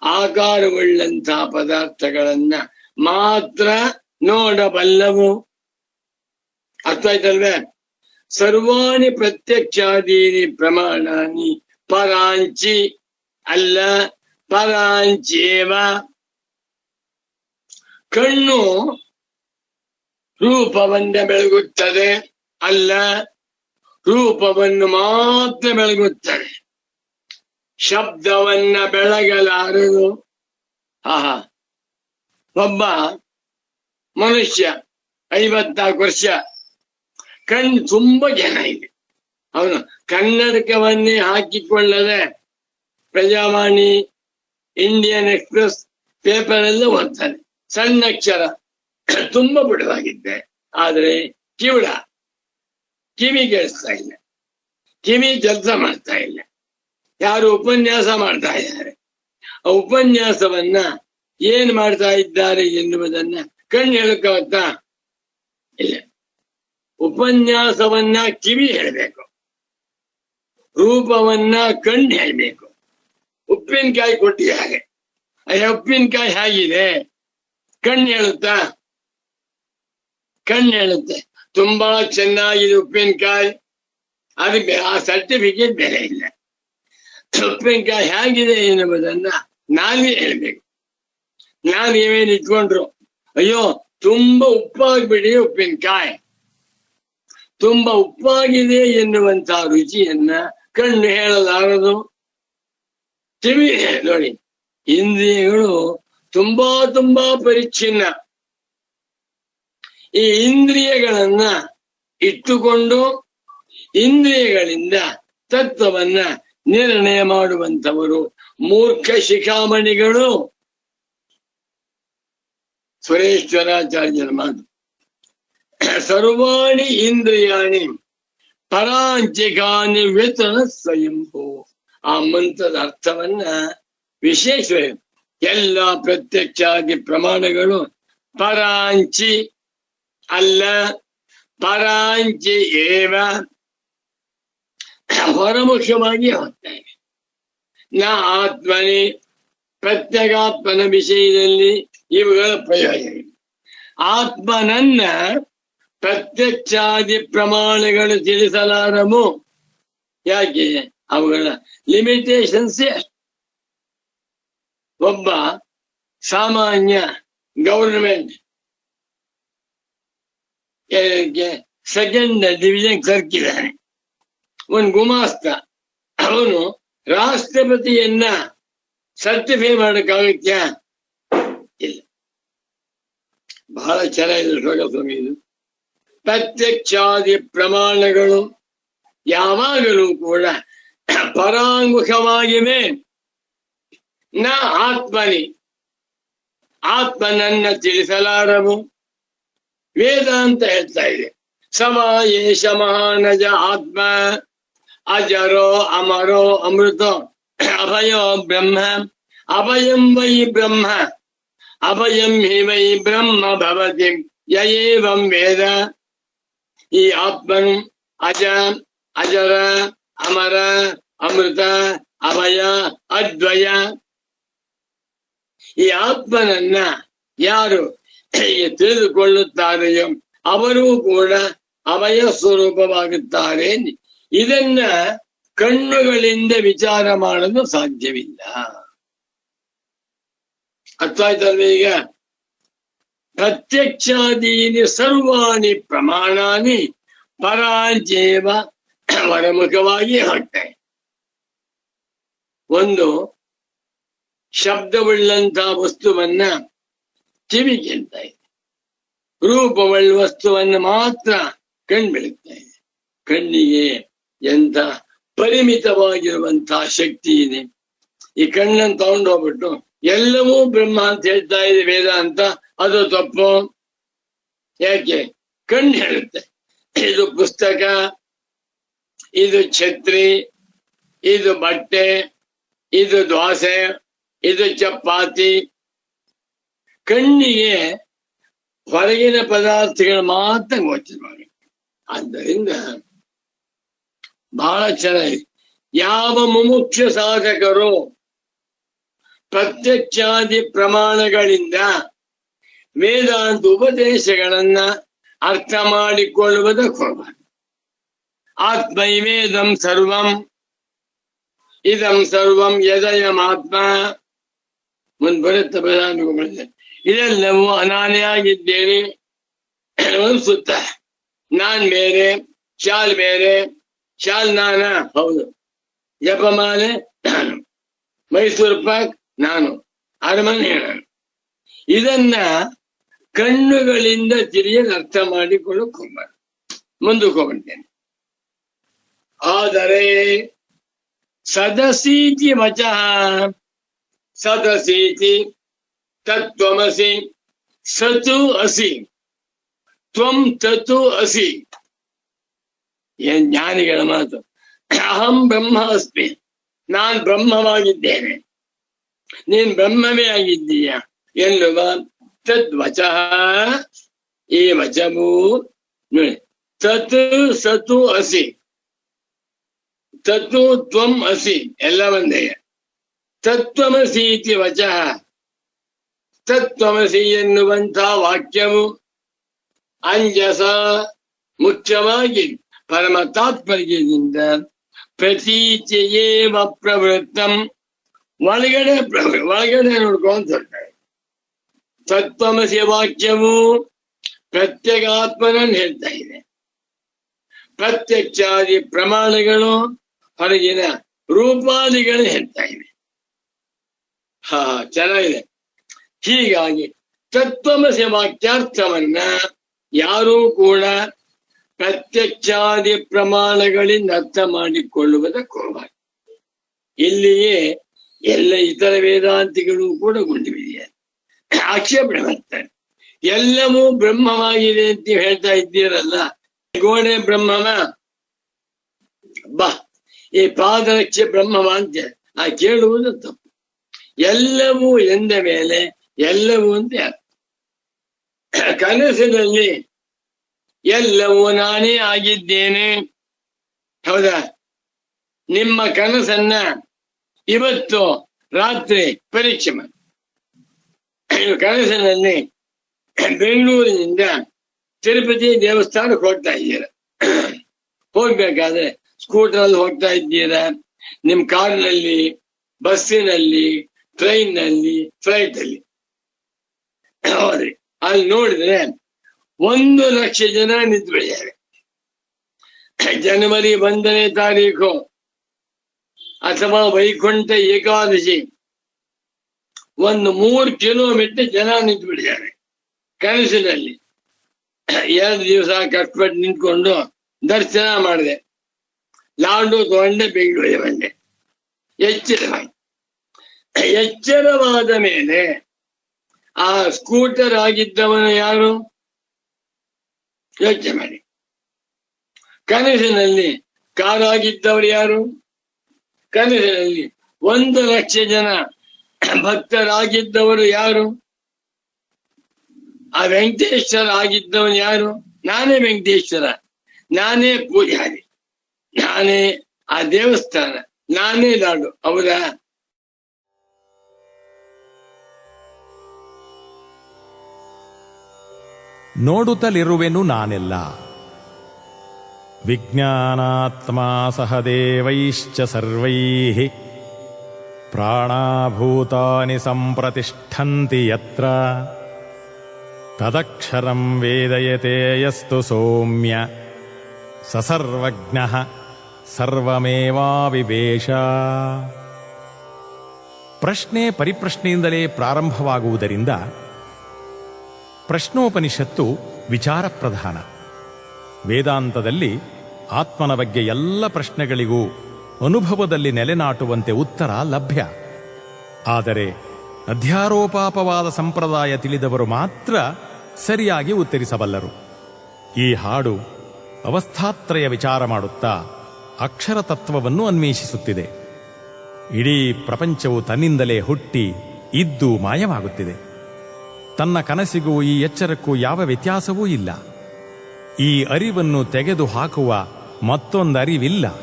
ಆಕಾರವುಳ್ಳಂತಹ ಪದಾರ್ಥಗಳನ್ನ ಮಾತ್ರ ನೋಡಬಲ್ಲವು. ಅರ್ಥ ಆಯ್ತಲ್ವೇ? ಸರ್ವಾಣಿ ಪ್ರತ್ಯಕ್ಷಾದೀನಿ ಪ್ರಮಾಣಾನಿ ಪರಾಂಚಿ ಅಲ್ಲ ಪರಾಂಚೇವ. ಕಣ್ಣು ರೂಪವನ್ನ ಬೆಳಗುತ್ತದೆ ಅಲ್ಲ, ರೂಪವನ್ನು ಮಾತ್ರ ಬೆಳಗುತ್ತದೆ, ಶಬ್ದವನ್ನ ಬೆಳಗಲಾರದು. ಆಹಾ, ಒಬ್ಬ ಮನುಷ್ಯ 54 ವರ್ಷ, ಕಣ್ಣು ತುಂಬಾ ಜನ ಇದೆ. ಅವನು ಕನ್ನಡಕವನ್ನೇ ಹಾಕಿಕೊಳ್ಳದೆ ಪ್ರಜಾವಾಣಿ, ಇಂಡಿಯನ್ ಎಕ್ಸ್ಪ್ರೆಸ್ ಪೇಪರ್ ಎಲ್ಲ ಓದ್ತಾನೆ. ಸಣ್ಣ ಅಕ್ಷರ, ತುಂಬಾ ಬುಡವಾಗಿದ್ದೆ. ಆದ್ರೆ ಕಿವುಡ, ಕಿವಿ ಕೇಳಿಸ್ತಾ ಇಲ್ಲ, ಕಿವಿ ಕೆಲಸ ಮಾಡ್ತಾ ಇಲ್ಲ. ಯಾರು ಉಪನ್ಯಾಸ ಮಾಡ್ತಾ ಇದ್ದಾರೆ, ಆ ಉಪನ್ಯಾಸವನ್ನ ಏನ್ ಮಾಡ್ತಾ ಇದ್ದಾರೆ ಎನ್ನುವುದನ್ನ ಕಣ್ಣು ಹೇಳಕ್ಕಾಗತ್ತಾ? ಇಲ್ಲ. ಉಪನ್ಯಾಸವನ್ನ ಕಿವಿ ಹೇಳ್ಬೇಕು, ರೂಪವನ್ನ ಕಣ್ಣು ಹೇಳ್ಬೇಕು. ಉಪ್ಪಿನಕಾಯಿ ಕೊಟ್ಟಿದ್ದಾರೆ, ಉಪ್ಪಿನಕಾಯಿ ಹೇಗಿದೆ ಕಣ್ಣು ಹೇಳುತ್ತಾ? ಕಣ್ಣು ಹೇಳುತ್ತೆ ತುಂಬಾ ಚೆನ್ನಾಗಿದೆ ಉಪ್ಪಿನಕಾಯಿ, ಅದಕ್ಕೆ ಆ ಸರ್ಟಿಫಿಕೇಟ್ ಬೆಲೆ ಇಲ್ಲ. ಉಪ್ಪಿನಕಾಯಿ ಹೇಗಿದೆ ಎನ್ನುವುದನ್ನ ನಾವೇ ಹೇಳ್ಬೇಕು. ನಾವೇನು ಇಟ್ಕೊಂಡ್ರು, ಅಯ್ಯೋ ತುಂಬಾ ಉಪ್ಪಾಗ್ಬಿಡಿ ಉಪ್ಪಿನಕಾಯಿ, ತುಂಬಾ ಉಪ್ಪಾಗಿದೆ ಎನ್ನುವಂತಹ ರುಚಿಯನ್ನ ಕಣ್ಣು ಹೇಳಲಾರದು. ಕಿವಿ ನೋಡಿ, ಇಂದ್ರಿಯಗಳು ತುಂಬಾ ತುಂಬಾ ಪರಿಚ್ಛಿನ್ನ. ಈ ಇಂದ್ರಿಯಗಳನ್ನ ಇಟ್ಟುಕೊಂಡು ಇಂದ್ರಿಯಗಳಿಂದ ತತ್ವವನ್ನ ನಿರ್ಣಯ ಮಾಡುವಂತವರು ಮೂರ್ಖ ಶಿಖಾಮಣಿಗಳು. ಸುರೇಶ್ವರಾಚಾರ್ಯರ ಮಾತು, ಸರ್ವಾಣಿ ಇಂದ್ರಿಯಾಣಿ ಪರಾಂಚಿಕಾನಿ ವ್ಯತನ ಸ್ವಯಂಭೂ. ಆ ಮಂತ್ರದ ಅರ್ಥವನ್ನ ವಿಶೇಷವೇ, ಎಲ್ಲ ಪ್ರತ್ಯಕ್ಷಾದಿ ಪ್ರಮಾಣಗಳು ಪರಾಂಚಿ ಅಲ್ಲ ಪರಾಂಚಿ ಏವ, ಹೊರಮುಖವಾಗಿ ಹೋಗ್ತಾ ಇದೆ. ನ ಆತ್ಮನಿ, ಪ್ರತ್ಯಗಾತ್ಮನ ವಿಷಯದಲ್ಲಿ ಇವುಗಳ ಪ್ರಯೋಜನ. ಆತ್ಮನನ್ನ ಪ್ರತ್ಯಕ್ಷಾದಿ ಪ್ರಮಾಣಗಳು ತಿಳಿಸಲಾರವು. ಯಾಕೆ? ಅವುಗಳ ಲಿಮಿಟೇಷನ್ಸ್. ಒಬ್ಬ ಸಾಮಾನ್ಯ ಗವರ್ನಮೆಂಟ್ ಸೆಕೆಂಡ್ ಡಿವಿಷನ್ ಕ್ಲರ್ಕ್ ಇದ್ದಾನೆ, ಒಂದು ಗುಮಾಸ್ತ. ಅವನು ರಾಷ್ಟ್ರಪತಿಯನ್ನ ಸರ್ಟಿಫೈ ಮಾಡಕ್ಕಾಗತ್ಯ? ಇಲ್ಲ. ಬಹಳ ಚೆನ್ನಾಗಿದೆ ಶ್ಲೋಕ ಸ್ವಾಮಿ ಇದು. ಪ್ರತ್ಯಕ್ಷಾದಿ ಪ್ರಮಾಣಗಳು ಯಾವಾಗಲೂ ಕೂಡ ಪರಾಂಗುಖವಾಗಿವೆ. ನ ಆತ್ಮನಿ, ಆತ್ಮನನ್ನ ತಿಳಿಸಲಾರವು. ವೇದಾಂತ ಹೇಳ್ತಾ ಇದೆ, ಸಮಾಯೇಶ ಮಹಾನಜ ಆತ್ಮ ಅಜರೋ ಅಮರೋ ಅಮೃತ ಅಭಯೋ ಬ್ರಹ್ಮ ಅಭಯಂ ವೈ ಬ್ರಹ್ಮ ಅಭಯಂ ಹಿ ವೈ ಬ್ರಹ್ಮ ಭವತಿ ಯಯೇವಂ ವೇದ. ಈ ಆತ್ಮನು ಅಜ, ಅಜರ, ಅಮರ, ಅಮೃತ, ಅಭಯ, ಅದ್ವಯ. ಈ ಆತ್ಮನನ್ನ ಯಾರು ತಿಳಿದುಕೊಳ್ಳುತ್ತಾರೆಯೋ ಅವರೂ ಕೂಡ ಅಭಯ ಸ್ವರೂಪವಾಗುತ್ತಾರೆ. ಇದನ್ನ ಕಣ್ಣುಗಳಿಂದ ವಿಚಾರ ಮಾಡಲು ಸಾಧ್ಯವಿಲ್ಲ. ಅರ್ಥ ಆಯ್ತಲ್ವ? ಈಗ ಪ್ರತ್ಯಕ್ಷಾದೀನಿ ಸರ್ವಾಣಿ ಪ್ರಮಾಣಾನಿ ಪರಾಂಚೇವ, ಹೊರಮುಖವಾಗಿ ಹೋಗ್ತಾರೆ. ಒಂದು ಶಬ್ದವುಳ್ಳಂತಹ ವಸ್ತುವನ್ನ ಕಿವಿ ಕೇಳ್ತಾ ಇದೆ, ರೂಪವುಳ್ಳ ವಸ್ತುವನ್ನು ಮಾತ್ರ ಕಣ್ಣು ಬೆಳಗ್ತಾ ಇದೆ. ಕಣ್ಣಿಗೆ ಎಂತ ಪರಿಮಿತವಾಗಿರುವಂತಹ ಶಕ್ತಿ ಇದೆ. ಈ ಕಣ್ಣನ್ನು ತಗೊಂಡು ಹೋಗ್ಬಿಟ್ಟು ಎಲ್ಲವೂ ಬ್ರಹ್ಮ ಅಂತ ಹೇಳ್ತಾ ಇದೆ ವೇದಾಂತ, ಅದು ತಪ್ಪು. ಯಾಕೆ? ಕಣ್ಣು ಹೇಳುತ್ತೆ ಇದು ಪುಸ್ತಕ, ಇದು ಛತ್ರಿ, ಇದು ಬಟ್ಟೆ, ಇದು ದೋಸೆ, ಇದು ಚಪಾತಿ. ಕಣ್ಣಿಗೆ ಹೊರಗಿನ ಪದಾರ್ಥಗಳು ಮಾತ್ರ ಗೋಚರವಾಗಿ. ಆದ್ದರಿಂದ ಬಹಳ ಚೆನ್ನಾಗಿ ಯಾವ ಮುಮುಕ್ಷ ಸಾಧಕರು ಪ್ರತ್ಯಕ್ಷಾದಿ ಪ್ರಮಾಣಗಳಿಂದ ವೇದಾಂತ ಉಪದೇಶಗಳನ್ನ ಅರ್ಥ ಮಾಡಿಕೊಳ್ಳುವುದಕ್ಕೆ ಹೋಗಬಾರದು. ಆತ್ಮೈವೇದಂ ಸರ್ವಂ ಇದಂ ಸರ್ವಂ ಯದಯಮಾತ್ಮ ಮುಂದ್ಬರುತ್ತೆ ಬರುತ್ತೆ. ಇದೆಲ್ಲವೂ ನಾನೇ ಆಗಿದ್ದೇನೆ ಸುತ್ತ. ನಾನ್ ಬೇರೆ, ಶಾಲ್ ಬೇರೆ. ಶಾಲ್ ನಾನ? ಹೌದು. ಜಪಮಾಲೆ ನಾನು, ಮೈಸೂರು ಪಾಕ್ ನಾನು, ಅರಮನೆ ನಾನು. ಇದನ್ನ ಕಣ್ಣುಗಳಿಂದ ತಿರಿಯಲು ಅರ್ಥ ಮಾಡಿಕೊಳ್ಳಕ್ ಹೋಗ್ಬಾರ್ದು. ಮುಂದಕ್ಕೆ ಹೋಗ್ತೇನೆ. ಆದರೆ ಸದಸೀತಿ ವಚಃ, ಸದಸೀತಿ ತತ್ವಮಸಿ ಸತು ಅಸಿ ತ್ವಂ ತತು ಅಸಿ. ಏನ್ ಜ್ಞಾನಿಗಳ ಮಾತು. ಅಹಂ ಬ್ರಹ್ಮ ಅಸ್ಮಿ, ನಾನ್ ಬ್ರಹ್ಮವಾಗಿದ್ದೇನೆ, ನೀನ್ ಬ್ರಹ್ಮವೇ ಆಗಿದ್ದೀಯ ಎನ್ನುವ ತದ್ವಚಃ, ಈ ವಚವು ತತ್ ಸತು ಅಸಿ, ತತ್ತು ತ್ವಂ ಅಸಿ ಎಲ್ಲ ಒಂದೇ. ತತ್ವಮಸಿ ಇತಿ ವಚಃ, ತತ್ವಮಸಿ ಎನ್ನುವಂಥ ವಾಕ್ಯವು ಅಂಜಸ ಮುಖ್ಯವಾಗಿ ಪರಮ ತಾತ್ಪರ್ಯದಿಂದ ಪ್ರತೀತಿಯೇವ ಪ್ರವೃತ್ತಂ, ಒಳಗಡೆ ನೋಡ್ಕೊಂತ ಹೇಳ್ತಾರೆ. ತತ್ವಮಸಿ ವಾಕ್ಯವು ಪ್ರತ್ಯೇಗಾತ್ಮನನ್ನು ಹೇಳ್ತಾ ಇದೆ. ಪ್ರತ್ಯಕ್ಷಾದಿ ಪ್ರಮಾಣಗಳು ಹೊರಗಿನ ರೂಪಾದಿಗಳು ಹೇಳ್ತಾ ಇವೆ. ಚೆನ್ನಾಗಿದೆ. ಹೀಗಾಗಿ ತತ್ವಮಸಿ ವಾಕ್ಯಾರ್ಥವನ್ನ ಯಾರೂ ಕೂಡ ಪ್ರತ್ಯಕ್ಷಾದಿ ಪ್ರಮಾಣಗಳಿಂದ ಅರ್ಥ ಮಾಡಿಕೊಳ್ಳುವುದಕ್ಕೆ ಹೋಗಬಾರದು. ಇಲ್ಲಿಯೇ ಎಲ್ಲ ಇತರ ವೇದಾಂತಿಗಳು ಕೂಡ ಗುಂಡಿಬಿದ್ದಾರೆ, ಆಕ್ಷೇಪಣೆ ಮಾಡ್ತಾರೆ. ಎಲ್ಲವೂ ಬ್ರಹ್ಮವಾಗಿದೆ ಅಂತ ಹೇಳ್ತಾ ಇದ್ದೀರಲ್ಲ, ಗೋಡೆ ಬ್ರಹ್ಮವ, ಬಾ ಈ ಪಾದರಕ್ಷೆ ಬ್ರಹ್ಮವ ಅಂತ ಕೇಳುವುದು ತಪ್ಪು. ಎಲ್ಲವೂ ಎಂದ ಮೇಲೆ ಎಲ್ಲವೂ ಅಂತ ಕನಸಿನಲ್ಲಿ ಎಲ್ಲವೂ ನಾನೇ ಆಗಿದ್ದೇನೆ. ಹೌದಾ? ನಿಮ್ಮ ಕನಸನ್ನ ಇವತ್ತು ರಾತ್ರಿ ಪರೀಕ್ಷೆ ಮಾಡಿ. ಕನಸಿನಲ್ಲಿ ಬೆಂಗಳೂರಿನಿಂದ ತಿರುಪತಿ ದೇವಸ್ಥಾನಕ್ಕೆ ಹೋಗ್ತಾ ಇದ್ದೀರ. ಹೋಗ್ಬೇಕಾದ್ರೆ ಸ್ಕೂಟರಲ್ಲಿ ಹೋಗ್ತಾ ಇದ್ದೀರಾ, ನಿಮ್ ಕಾರ್ನಲ್ಲಿ, ಬಸ್ಸಿನಲ್ಲಿ, ಟ್ರೈನ್ನಲ್ಲಿ, ಫ್ಲೈಟ್ ಅಲ್ಲಿ ಹೌದ್ರಿ. ಅಲ್ಲಿ ನೋಡಿದ್ರೆ 1,00,000 ಜನ ನಿಂತ್ಬಿಟ್ಟಿದ್ದಾರೆ. ಜನವರಿ 1ನೇ ತಾರೀಕು ಅಥವಾ ವೈಕುಂಠ ಏಕಾದಶಿ 3 ಕಿಲೋಮೀಟರ್ ಜನ ನಿಂತ್ಬಿಟ್ಟಿದ್ದಾರೆ ಕನಸಿನಲ್ಲಿ. 2 ದಿವಸ ಕಷ್ಟಪಟ್ಟು ನಿಂತ್ಕೊಂಡು ದರ್ಶನ ಮಾಡಿದೆ, ಲಾಂಡು ತಗೊಂಡೆ, ಬೆಂಗಳೂರಿಗೆ ಬಂದೆ. ಎಚ್ಚರವಾದ ಮೇಲೆ ಆ ಸ್ಕೂಟರ್ ಆಗಿದ್ದವನು ಯಾರು ಯೋಚನೆ ಮಾಡಿ. ಕನಸಿನಲ್ಲಿ ಕಾರು ಆಗಿದ್ದವರು ಯಾರು? ಕನಸಿನಲ್ಲಿ 1,00,000 ಜನ ಭಕ್ತರಾಗಿದ್ದವರು ಯಾರು? ಆ ವೆಂಕಟೇಶ್ವರ ಆಗಿದ್ದವನು ಯಾರು? ನಾನೇ ವೆಂಕಟೇಶ್ವರ, ನಾನೇ ಪೂಜಾರಿ, ನಾನೇ ಆ ದೇವಸ್ಥಾನ, ನಾನೇ ಲಾಡು. ಹೌದಾ? ನೋಡುತ್ತಲಿರುವೆನು ನಾನೆಲ್ಲ, ವಿಜ್ಞಾನಾತ್ಮ ಸಹ ದೇವೈಶ್ಚ ಸರ್ವೈಃ ಪ್ರಾಣಾಭೂತಾನಿ ಸಂಪ್ರತಿಷ್ಠಂತಿ ಯತ್ರ ತದಕ್ಷರಂ ವೇದಯತೆ ಯಸ್ತು ಸೌಮ್ಯ ಸ ಸರ್ವಜ್ಞಃ ಸರ್ವಮೇವಾವಿವೇಶ. ಪ್ರಶ್ನೆ ಪರಿಪ್ರಶ್ನೆಯಿಂದಲೇ ಪ್ರಾರಂಭವಾಗುವುದರಿಂದ ಪ್ರಶ್ನೋಪನಿಷತ್ತು ವಿಚಾರ ಪ್ರಧಾನ. ವೇದಾಂತದಲ್ಲಿ ಆತ್ಮನ ಬಗ್ಗೆ ಎಲ್ಲ ಪ್ರಶ್ನೆಗಳಿಗೂ ಅನುಭವದಲ್ಲಿ ನೆಲೆನಾಟುವಂತೆ ಉತ್ತರ ಲಭ್ಯ. ಆದರೆ ಅಧ್ಯಾರೋಪಾಪವಾದ ಸಂಪ್ರದಾಯ ತಿಳಿದವರು ಮಾತ್ರ ಸರಿಯಾಗಿ ಉತ್ತರಿಸಬಲ್ಲರು. ಈ ಹಾಡು ಅವಸ್ಥಾತ್ರಯ ವಿಚಾರ ಮಾಡುತ್ತಾ ಅಕ್ಷರ ತತ್ವವನ್ನು ಅನ್ವೇಷಿಸುತ್ತಿದೆ. ಇಡೀ ಪ್ರಪಂಚವು ತನ್ನಿಂದಲೇ ಹುಟ್ಟಿ ಇದ್ದು ಮಾಯವಾಗುತ್ತಿದೆ. ತನ್ನ ಕನಸಿಗೂ ಈ ಎಚ್ಚರಕ್ಕೂ ಯಾವ ವ್ಯತ್ಯಾಸವೂ ಇಲ್ಲ. ಈ ಅರಿವನ್ನು ತೆಗೆದು ಹಾಕುವ ಮತ್ತೊಂದರಿವಿಲ್ಲ.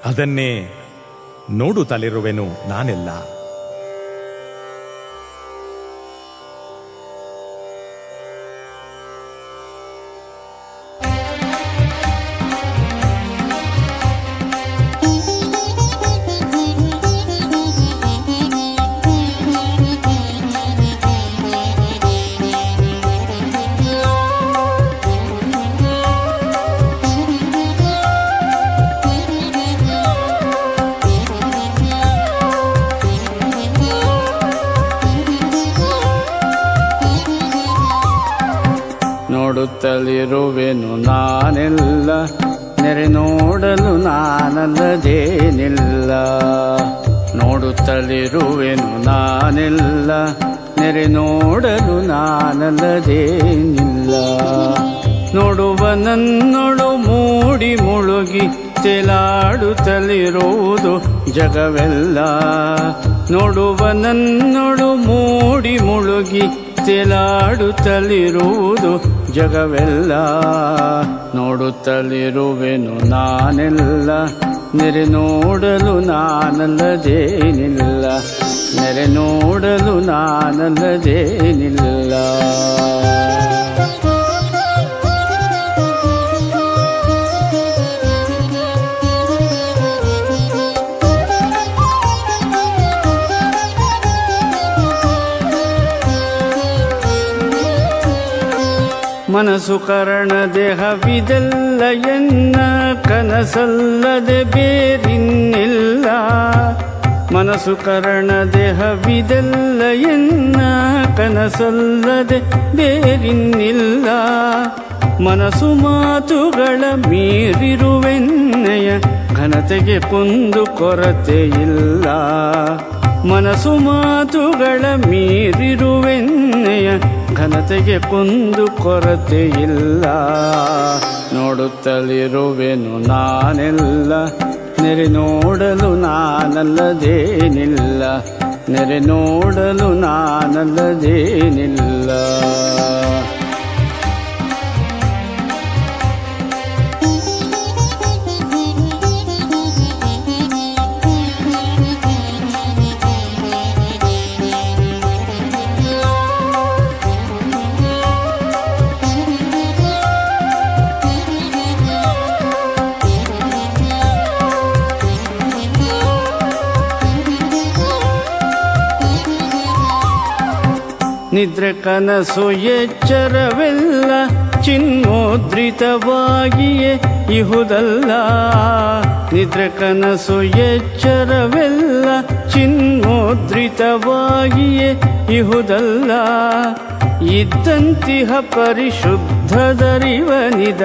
ಅದನ್ನೇ ನೋಡುತ್ತಲಿರುವೆನು ನಾನೆಲ್ಲ. ನೋಡುತ್ತಲಿರುವೆನು ನಾನೆಲ್ಲ, ನೆರೆ ನೋಡಲು ನಾನಲ್ಲದೇನಿಲ್ಲ. ನೋಡುತ್ತಲಿರುವೆನು ನಾನೆಲ್ಲ, ನೆರೆ ನೋಡಲು ನಾನಲ್ಲದೇನಿಲ್ಲ. ನೋಡುವ ನನ್ನೊಳು ಮೂಡಿ ಮುಳುಗಿ ತೇಲಾಡುತ್ತಲಿರುವುದು ಜಗವೆಲ್ಲ. ನೋಡುವ ನನ್ನೊಳು ಮೂಡಿ ಮುಳುಗಿ ತೇಲಾಡುತ್ತಲಿರುವುದು ಜಗವೆಲ್ಲ. ನೋಡುತ್ತಲಿರುವೆನು ನಾನೆಲ್ಲ, ನೆರೆ ನೋಡಲು ನಾನಲ್ಲದೇನಿಲ್ಲ. ನೆರೆ ನೋಡಲು ನಾನಲ್ಲದೇನಿಲ್ಲ. ಮನಸ್ಸು ಕರಣ ದೇಹವಿದೆಲ್ಲ ಎನ್ನ ಕನಸಲ್ಲದೆ ಬೇರಿನ್ನಿಲ್ಲ. ಮನಸ್ಸು ಕರಣ ದೇಹವಿದೆಲ್ಲ ಎನ್ನ ಕನಸಲ್ಲದೆ ಬೇರಿನ್ನಿಲ್ಲ. ಮನಸ್ಸು ಮಾತುಗಳ ಮೀರಿರುವೆನ್ನಯ ಘನತೆಗೆ ಕುಂದು ಕೊರತೆಯಿಲ್ಲ. ಮನಸ್ಸು ಮಾತುಗಳ ಮೀರಿರುವೆನ್ನಯ ಘನತೆಗೆ ಕುಂದು ಕೊರತೆಯಿಲ್ಲ. ನೋಡುತ್ತಲಿರುವೆನು ನಾನೆಲ್ಲ, ನೆರೆ ನೋಡಲು ನಾನಲ್ಲದೇನಿಲ್ಲ. ನೆರೆ ನೋಡಲು ನಾನಲ್ಲದೇನಿಲ್ಲ. ನಿದ್ರೆ ಕನಸು ಎಚ್ಚರವೆಲ್ಲ ಚಿನ್ಮೋದ್ರಿತವಾಗಿಯೇ ಇಹುದಲ್ಲ. ನಿದ್ರೆ ಕನಸು ಎಚ್ಚರವೆಲ್ಲ ಚಿನ್ಮೋದ್ರಿತವಾಗಿಯೇ ಇಹುದಲ್ಲ. ಇದ್ದಂತಿಹ ಪರಿಶುದ್ಧದರಿವನಿದ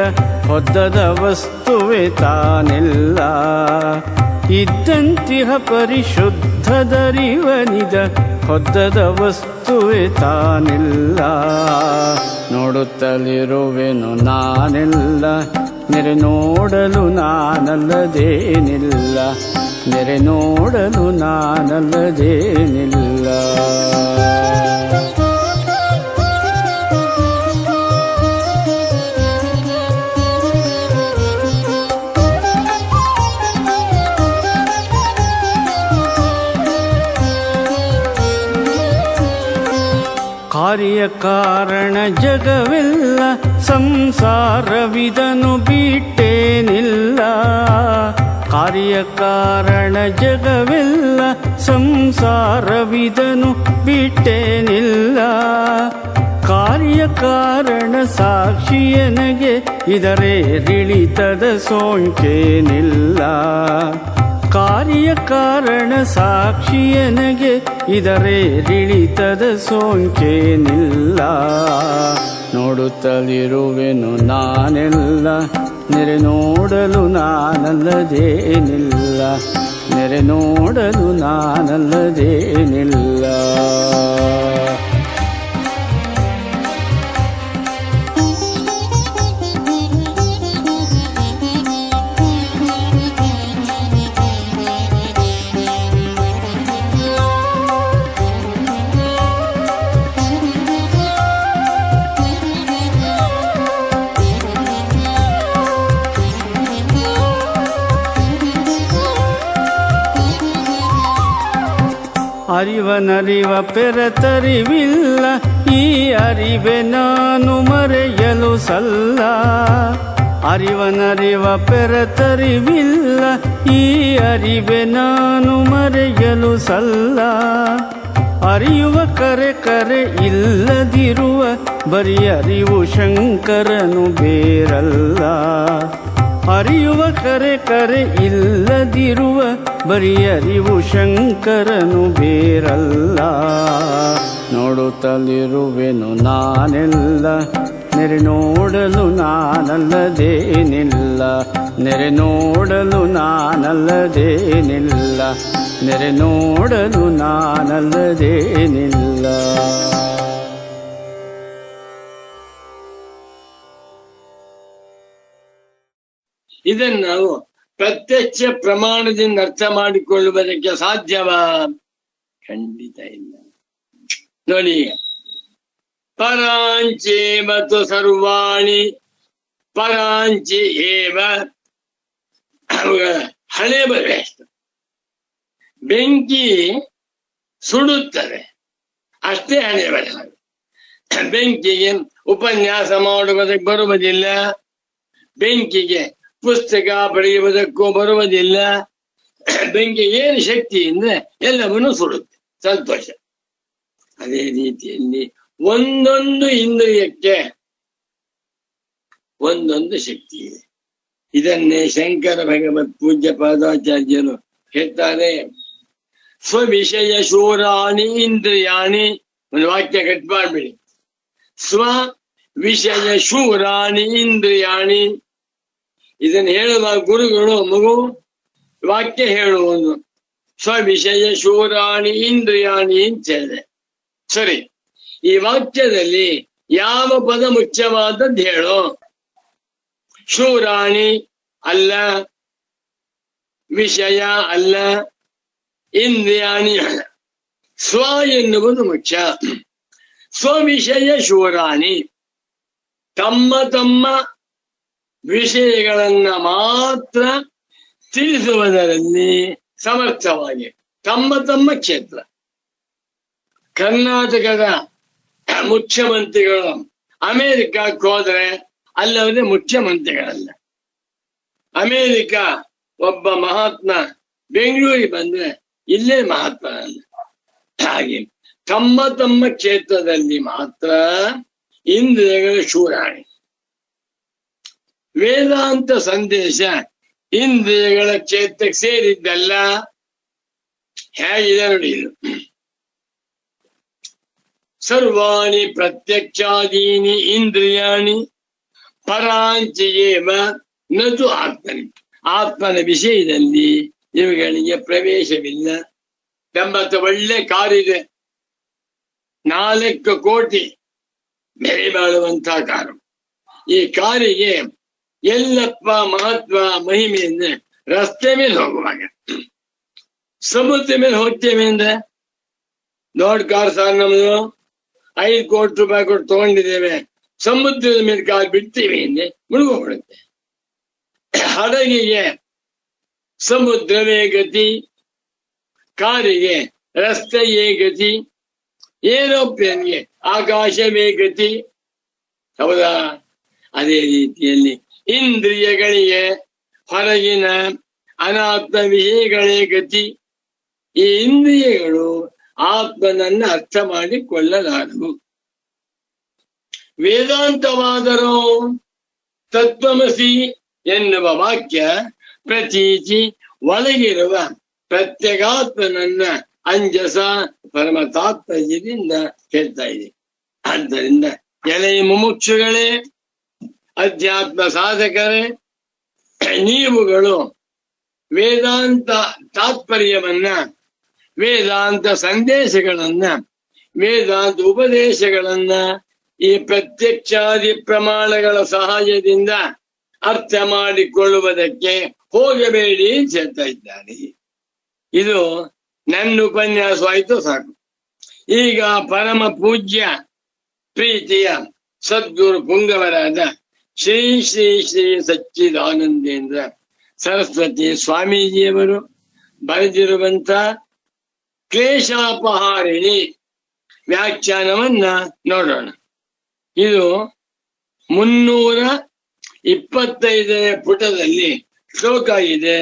ಹೊದ್ದದ ವಸ್ತುವೆ ತಾನೆಲ್ಲ. ಇದ್ದಂತಿಹ ಪರಿಶುದ್ಧದರಿವನಿದ ಹೊದ್ದದ ವಸ್ತುವೆ ತಾನೆಲ್ಲ. ನೋಡುತ್ತಲಿರುವೆನು ನಾನೆಲ್ಲ, ನೆರೆ ನೋಡಲು ನಾನಲ್ಲದೇನಿಲ್ಲ. ನೆರೆ ನೋಡಲು ನಾನಲ್ಲದೇನಿಲ್ಲ. ಕಾರ್ಯ ಕಾರಣ ಜಗವೆಲ್ಲ ಸಂಸಾರವಿದನು ಬಿಟ್ಟೇನಿಲ್ಲ. ಕಾರ್ಯ ಕಾರಣ ಜಗವೆಲ್ಲ ಸಂಸಾರವಿದನು ಬಿಟ್ಟೇನಿಲ್ಲ. ಕಾರ್ಯ ಕಾರಣ ಸಾಕ್ಷಿಯನಗೆ ಇದರೇರಿಳಿತದ ಸೋಂಕೇನಿಲ್ಲ. ಕಾರ್ಯ ಕಾರಣ ಸಾಕ್ಷಿಯನಗೆ ಇದರೇರಿಳಿತದ ಸೋಂಕೇನಿಲ್ಲ. ನೋಡುತ್ತಲಿರುವೆನು ನಾನೆಲ್ಲ, ನೆರೆ ನೋಡಲು ನಾನಲ್ಲದೇನಿಲ್ಲ. ನೆರೆ ನೋಡಲು ನಾನಲ್ಲದೇನಿಲ್ಲ. ಅರಿವನರಿವ ಪೆರತರಿವಿಲ್ಲ, ಈ ಅರಿವೆ ನಾನು ಮರೆಯಲು ಸಲ್ಲ. ಅರಿವನರಿವ ಪೆರತರಿವಿಲ್ಲ, ಈ ಅರಿವೆ ನಾನು ಮರೆಯಲು ಸಲ್ಲ. ಅರಿಯುವ ಕರೆ ಕರೆ ಇಲ್ಲದಿರುವ ಬರೀ ಅರಿವು ಶಂಕರನು ಬೇರಲ್ಲ. ಅರಿಯುವ ಕರೆ ಕರೆ ಇಲ್ಲದಿರುವ ಬರೀ ಅರಿವು ಶಂಕರನು ಬೇರಲ್ಲ. ನೋಡುತ್ತಲಿರುವೆನು ನಾನೆಲ್ಲ, ನೆರೆ ನೋಡಲು ನಾನಲ್ಲದೇನಿಲ್ಲ. ನೆರೆ ನೋಡಲು ನಾನಲ್ಲದೇನಿಲ್ಲ. ನೆರೆ ನೋಡಲು ನಾನಲ್ಲದೇನಿಲ್ಲ. ಇದನ್ನು ನಾವು ಪ್ರತ್ಯಕ್ಷ ಪ್ರಮಾಣದಿಂದ ಅರ್ಥ ಮಾಡಿಕೊಳ್ಳುವುದಕ್ಕೆ ಸಾಧ್ಯವಾ? ಖಂಡಿತ ಇಲ್ಲ. ನೋಡಿ, ಪರಾಂಚೇವತು ಸರ್ವಾಣಿ ಪರಾಂಚಿ ಏವ. ಹಣೆ ಬರೆ ಬೆಂಕಿ ಸುಡುತ್ತದೆ, ಅಷ್ಟೇ ಹಣೆ ಬರೆ. ಬೆಂಕಿಗೆ ಉಪನ್ಯಾಸ ಮಾಡುವುದಕ್ಕೆ ಬರುವುದಿಲ್ಲ, ಬೆಂಕಿಗೆ ಪುಸ್ತಕ ಬರೆಯುವುದಕ್ಕೂ ಬರುವುದಿಲ್ಲ. ಬೆಂಕಿ ಏನು ಶಕ್ತಿ ಅಂದ್ರೆ ಎಲ್ಲವನ್ನೂ ಸುಡುತ್ತೆ, ಸಂತೋಷ. ಅದೇ ರೀತಿಯಲ್ಲಿ ಒಂದೊಂದು ಇಂದ್ರಿಯಕ್ಕೆ ಒಂದೊಂದು ಶಕ್ತಿ ಇದೆ. ಇದನ್ನೇ ಶಂಕರ ಭಗವತ್ ಪೂಜ್ಯ ಪಾದಾಚಾರ್ಯರು ಹೇಳ್ತಾರೆ. ಸ್ವವಿಷಯ ಶೂರಾಣಿ ಇಂದ್ರಿಯಾಣಿ. ಒಂದು ವಾಕ್ಯ ಕಟ್ ಮಾಡ್ಬಿಡಿ. ಸ್ವ ವಿಷಯ ಶೂರಾಣಿ ಇಂದ್ರಿಯಾಣಿ. ಇದನ್ನು ಹೇಳುವ ಗುರುಗಳು ಮಗು ವಾಕ್ಯ ಹೇಳುವುದು ಸ್ವವಿಷಯ ಶೂರಾಣಿ ಇಂದ್ರಿಯಾಣಿ ಅಂತ ಹೇಳಿದೆ. ಸರಿ, ಈ ವಾಕ್ಯದಲ್ಲಿ ಯಾವ ಪದ ಮುಖ್ಯವಾದದ್ದು ಹೇಳು? ಶೂರಾಣಿ ಅಲ್ಲ, ವಿಷಯ ಅಲ್ಲ, ಇಂದ್ರಿಯಾಣಿ ಅಲ್ಲ. ಸ್ವ ಎನ್ನುವುದು ಮುಖ್ಯ. ಸ್ವವಿಷಯ ಶೂರಾಣಿ, ತಮ್ಮ ತಮ್ಮ ವಿಷಯಗಳನ್ನ ಮಾತ್ರ ತಿಳಿಸುವುದರಲ್ಲಿ ಸಮರ್ಥವಾಗಿ, ತಮ್ಮ ತಮ್ಮ ಕ್ಷೇತ್ರ. ಕರ್ನಾಟಕದ ಮುಖ್ಯಮಂತ್ರಿಗಳು ಅಮೆರಿಕಕ್ಕೆ ಹೋದ್ರೆ ಅಲ್ಲವೇ ಮುಖ್ಯಮಂತ್ರಿಗಳಲ್ಲ. ಅಮೆರಿಕ ಒಬ್ಬ ಮಹಾತ್ಮ ಬೆಂಗಳೂರಿಗೆ ಬಂದ್ರೆ ಇಲ್ಲೇ ಮಹಾತ್ಮನಲ್ಲ. ಹಾಗೆ ತಮ್ಮ ತಮ್ಮ ಕ್ಷೇತ್ರದಲ್ಲಿ ಮಾತ್ರ ಇಂದ್ರಿಯಗಳ ಶೂರಾಣಿ. ವೇದಾಂತ ಸಂದೇಶ ಇಂದ್ರಿಯಗಳ ಕ್ಷೇತ್ರಕ್ಕೆ ಸೇರಿದ್ದಲ್ಲ. ಹೇಗಿದೆ ನೋಡಿ ಇದು. ಸರ್ವಾಣಿ ಪ್ರತ್ಯಕ್ಷಾದೀನಿ ಇಂದ್ರಿಯಾಣಿ ಪರಾಂಚಿಯೇವ ನತು ಆತ್ಮನಿ. ಆತ್ಮನ ವಿಷಯದಲ್ಲಿ ಇವುಗಳಿಗೆ ಪ್ರವೇಶವಿಲ್ಲ. 80 ಒಳ್ಳೆ ಕಾರಿದೆ, 4 ಕೋಟಿ ಬೆಲೆ ಬಾಳುವಂತಹ ಕಾರು. ಈ ಕಾರಿಗೆ ಎಲ್ಲಪ್ಪ ಮಹತ್ವ ಮಹಿಮೆ ಅಂದ್ರೆ ರಸ್ತೆ ಮೇಲೆ ಹೋಗುವಾಗ. ಸಮುದ್ರ ಮೇಲೆ ಹೋಗ್ತೇವೆ ಅಂದ್ರೆ ದೊಡ್ಡ ಕಾರ್ ಸರ್ ನಮ್ದು 5 ಕೋಟಿ ರೂಪಾಯಿ ಕೊಟ್ಟು ತಗೊಂಡಿದ್ದೇವೆ, ಸಮುದ್ರದ ಮೇಲೆ ಕಾರ್ ಬಿಡ್ತೀವಿ ಅಂದ್ರೆ ಮುಳುಗೋಗ್ಬಿಡುತ್ತೆ. ಹಡಗಿಗೆ ಸಮುದ್ರವೇ ಗತಿ, ಕಾರಿಗೆ ರಸ್ತೆಯೇ ಗತಿ, ಏರೋಪ್ಲೇನ್ಗೆ ಆಕಾಶವೇ ಗತಿ. ಹೌದಾ? ಅದೇ ರೀತಿಯಲ್ಲಿ ಇಂದ್ರಿಯಗಳಿಗೆ ಹೊರಗಿನ ಅನಾತ್ಮ ವಿಷಯಗಳೇ ಗತಿ. ಈ ಇಂದ್ರಿಯಗಳು ಆತ್ಮನನ್ನ ಅರ್ಥ ಮಾಡಿಕೊಳ್ಳಲಾರವು. ವೇದಾಂತವಾದರೂ ತತ್ವಮಸಿ ಎನ್ನುವ ವಾಕ್ಯ ಪ್ರತೀತಿ ಒಳಗಿರುವ ಪ್ರತ್ಯಗಾತ್ಮನನ್ನ ಅಂಜಸ ಪರಮ ತಾತ್ಪರ್ಯದಿಂದ ಹೇಳ್ತಾ ಇದೆ. ಆದ್ದರಿಂದ ಎಳೆಯ ಮುಮುಕ್ಷುಗಳೇ, ಅಧ್ಯಾತ್ಮ ಸಾಧಕರೇ, ನೀವುಗಳು ವೇದಾಂತ ತಾತ್ಪರ್ಯವನ್ನ, ವೇದಾಂತ ಸಂದೇಶಗಳನ್ನ, ವೇದಾಂತ ಉಪದೇಶಗಳನ್ನ ಈ ಪ್ರತ್ಯಕ್ಷಾದಿ ಪ್ರಮಾಣಗಳ ಸಹಾಯದಿಂದ ಅರ್ಥ ಮಾಡಿಕೊಳ್ಳುವುದಕ್ಕೆ ಹೋಗಬೇಡಿ ಅಂತ ಹೇಳ್ತಾ ಇದ್ದಾರೆ. ಇದು ನನ್ನ ಉಪನ್ಯಾಸವಾಯಿತು, ಸಾಕು. ಈಗ ಪರಮ ಪೂಜ್ಯ ಪ್ರೀತಿಯ ಸದ್ಗುರು ಪುಂಗವರಾದ ಶ್ರೀ ಶ್ರೀ ಶ್ರೀ ಸಚ್ಚಿದಾನಂದೇಂದ್ರ ಸರಸ್ವತಿ ಸ್ವಾಮೀಜಿಯವರು ಬರೆದಿರುವಂತ ಕ್ಲೇಶಾಪಹಾರಿಣಿ ವ್ಯಾಖ್ಯಾನವನ್ನ ನೋಡೋಣ. ಇದು 325ನೇ ಪುಟದಲ್ಲಿ ಶ್ಲೋಕ ಇದೆ,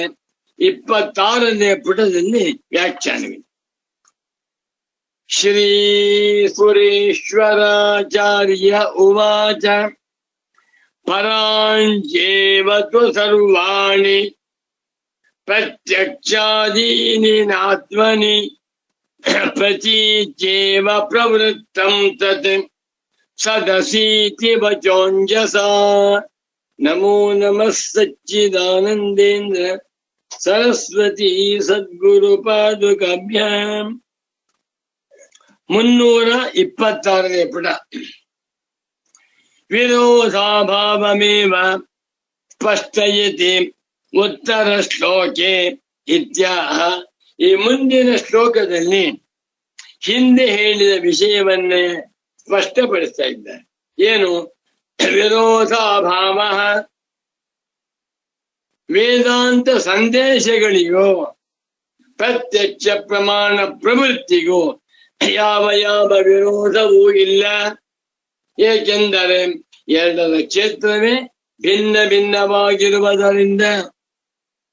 26ನೇ ಪುಟದಲ್ಲಿ ವ್ಯಾಖ್ಯಾನವಿದೆ. ಶ್ರೀ ಸುರೇಶ್ವರಾಚಾರ್ಯ ಉವಾಚ ಪರಾಂಜೇವತು ಸರ್ವಾಣಿ ಪ್ರತ್ಯಕ್ಷಾದೀನಿ ನಾತ್ಮನಿ ಪ್ರತೀಚೇವ ಪ್ರವೃತ್ತಂ ತತ್ ಸದಸೀತಿ ವಚೋಂಜಸ. ನಮೋ ನಮಃ ಸಚ್ಚಿದಾನಂದೇಂದ್ರ ಸರಸ್ವತಿ ಸದ್ಗುರು ಪಾದುಕಾಭ್ಯಾಂ. 326ನೇ ಪುಟ. ವಿರೋಧಾಭಾವಮೇವ ಸ್ಪಷ್ಟಯತೆ ಉತ್ತರ ಶ್ಲೋಕೆ ಇತ್ಯಾಹ. ಈ ಮುಂದಿನ ಶ್ಲೋಕದಲ್ಲಿ ಹಿಂದೆ ಹೇಳಿದ ವಿಷಯವನ್ನೇ ಸ್ಪಷ್ಟಪಡಿಸ್ತಾ ಇದ್ದಾರೆ. ಏನು? ವಿರೋಧಾಭಾವ ವೇದಾಂತ ಸಂದೇಶಗಳಿಗೂ ಪ್ರತ್ಯಕ್ಷ ಪ್ರಮಾಣ ಪ್ರವೃತ್ತಿಗೂ ಯಾವ ಯಾವ ವಿರೋಧವೂ ಇಲ್ಲ. ಏಕೆಂದರೆ ಎರಡರ ಕ್ಷೇತ್ರವೇ ಭಿನ್ನ ಭಿನ್ನವಾಗಿರುವುದರಿಂದ.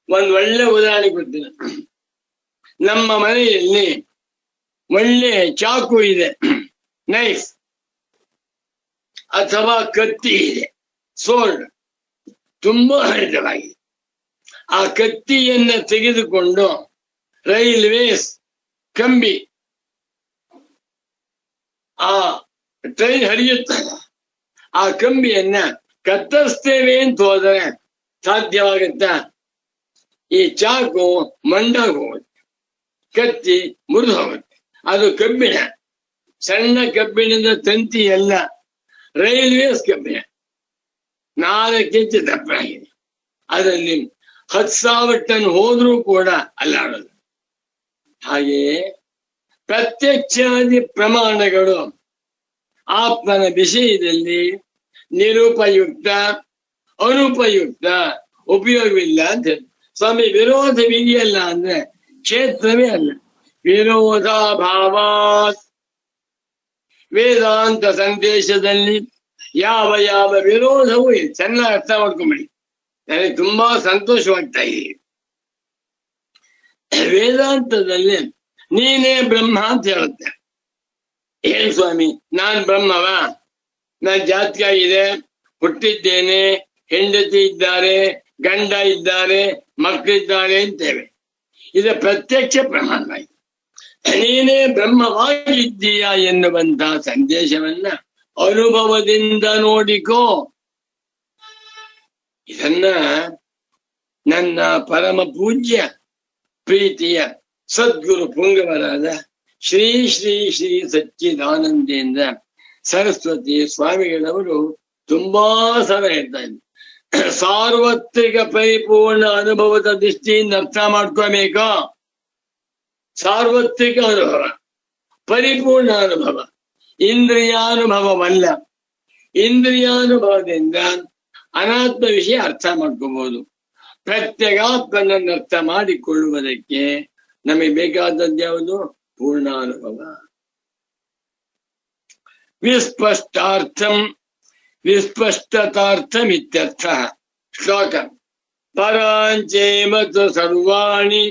ಒಂದು ಒಳ್ಳೆ ಉದಾಹರಣೆ ಕೊಡ್ತೀನಿ. ನಮ್ಮ ಮನೆಯಲ್ಲಿ ಒಳ್ಳೆ ಚಾಕು ಇದೆ, ನೈಫ್ ಅಥವಾ ಕತ್ತಿ ಇದೆ, ಸೋರ್ಡ್, ತುಂಬಾ ಹರಿತವಾಗಿದೆ. ಆ ಕತ್ತಿಯನ್ನ ತೆಗೆದುಕೊಂಡು ರೈಲ್ವೇಸ್ ಕಂಬಿ, ಆ ಟ್ರೈನ್ ಹರಿಯುತ್ತಲ್ಲ, ಆ ಕಂಬಿಯನ್ನ ಕತ್ತರಿಸ್ತೇವೆ ಅಂತ ಹೋದರೆ ಸಾಧ್ಯವಾಗುತ್ತ? ಈ ಚಾಕು ಮಂಡಾಗ ಹೋಗುತ್ತೆ, ಕತ್ತಿ ಮುರಿದು ಹೋಗುತ್ತೆ. ಅದು ಕಬ್ಬಿಣ, ಸಣ್ಣ ಕಬ್ಬಿಣದ ತಂತಿ ಎಲ್ಲ, ರೈಲ್ವೇಸ್ ಕಬ್ಬಿಣ 4 ಇಂಚು ದಪ್ಪ ಆಗಿದೆ. ಅದರಲ್ಲಿ 10,000 ಟನ್ ಹೋದ್ರೂ ಕೂಡ ಅಲ್ಲಾಡೋದು. ಹಾಗೆಯೇ ಪ್ರತ್ಯಕ್ಷಾದಿ ಪ್ರಮಾಣಗಳು ಆತ್ಮನ ವಿಷಯದಲ್ಲಿ ನಿರುಪಯುಕ್ತ, ಅನುಪಯುಕ್ತ, ಉಪಯೋಗವಿಲ್ಲ ಅಂತ ಹೇಳಿ. ಸ್ವಾಮಿ, ವಿರೋಧವಿದೆಯಲ್ಲ ಅಂದ್ರೆ ಕ್ಷೇತ್ರವೇ ಅಲ್ಲ. ವಿರೋಧಾಭಾವಾತ್ ವೇದಾಂತ ಸಂದೇಶದಲ್ಲಿ ಯಾವ ಯಾವ ವಿರೋಧವೂ ಇದೆ. ಚೆನ್ನಾಗಿ ಅರ್ಥ ಮಾಡ್ಕೊಂಬಿಡಿ, ನನಗೆ ತುಂಬಾ ಸಂತೋಷವಾಗ್ತಾ ಇದೆ. ವೇದಾಂತದಲ್ಲಿ ನೀನೇ ಬ್ರಹ್ಮ ಅಂತ ಹೇಳುತ್ತೆ. ಏನ್ ಸ್ವಾಮಿ, ನಾನ್ ಬ್ರಹ್ಮವ? ನಾನ್ ಜಾತಕ ಇದೆ, ಹುಟ್ಟಿದ್ದೇನೆ, ಹೆಂಡತಿ ಇದ್ದಾರೆ, ಗಂಡ ಇದ್ದಾರೆ, ಮಕ್ಕಳಿದ್ದಾರೆ ಅಂತೇವೆ. ಇದು ಪ್ರತ್ಯಕ್ಷ ಪ್ರಮಾಣವಾಗಿದೆ. ನೀನೇ ಬ್ರಹ್ಮವಾಗಿದ್ದೀಯಾ ಎನ್ನುವಂತಹ ಸಂದೇಶವನ್ನ ಅನುಭವದಿಂದ ನೋಡಿಕೋ. ಇದನ್ನ ನನ್ನ ಪರಮ ಪೂಜ್ಯ ಪ್ರೀತಿಯ ಸದ್ಗುರು ಪುಂಗವರಾದ ಶ್ರೀ ಶ್ರೀ ಶ್ರೀ ಸಚ್ಚಿದಾನಂದೇಂದ್ರ ಸರಸ್ವತಿ ಸ್ವಾಮಿಗಳವರು ತುಂಬಾ ಸಲ ಹೇಳ್ತಾ ಇದ್ರು. ಸಾರ್ವತ್ರಿಕ ಪರಿಪೂರ್ಣ ಅನುಭವದ ದೃಷ್ಟಿಯಿಂದ ಅರ್ಥ ಮಾಡ್ಕೋಬೇಕು. ಸಾರ್ವತ್ರಿಕ ಅನುಭವ, ಪರಿಪೂರ್ಣ ಅನುಭವ, ಇಂದ್ರಿಯಾನುಭವವಲ್ಲ. ಇಂದ್ರಿಯಾನುಭವದಿಂದ ಅನಾತ್ಮ ವಿಷಯ ಅರ್ಥ ಮಾಡ್ಕೋಬಹುದು. ಪ್ರತ್ಯಗಾತ್ಮನನ್ನು ಅರ್ಥ ಮಾಡಿಕೊಳ್ಳುವುದಕ್ಕೆ ನಮಗೆ ಬೇಕಾದದ್ದು ಯಾವುದು? ಪೂರ್ಣಾನುಭವ. ವಿಸ್ಪಷ್ಟತಾರ್ಥಮಿತ್ಯರ್ಥ. ಶ್ಲೋಕ ಪರಾಂಚೇಮತು ಸರ್ವಾಣಿ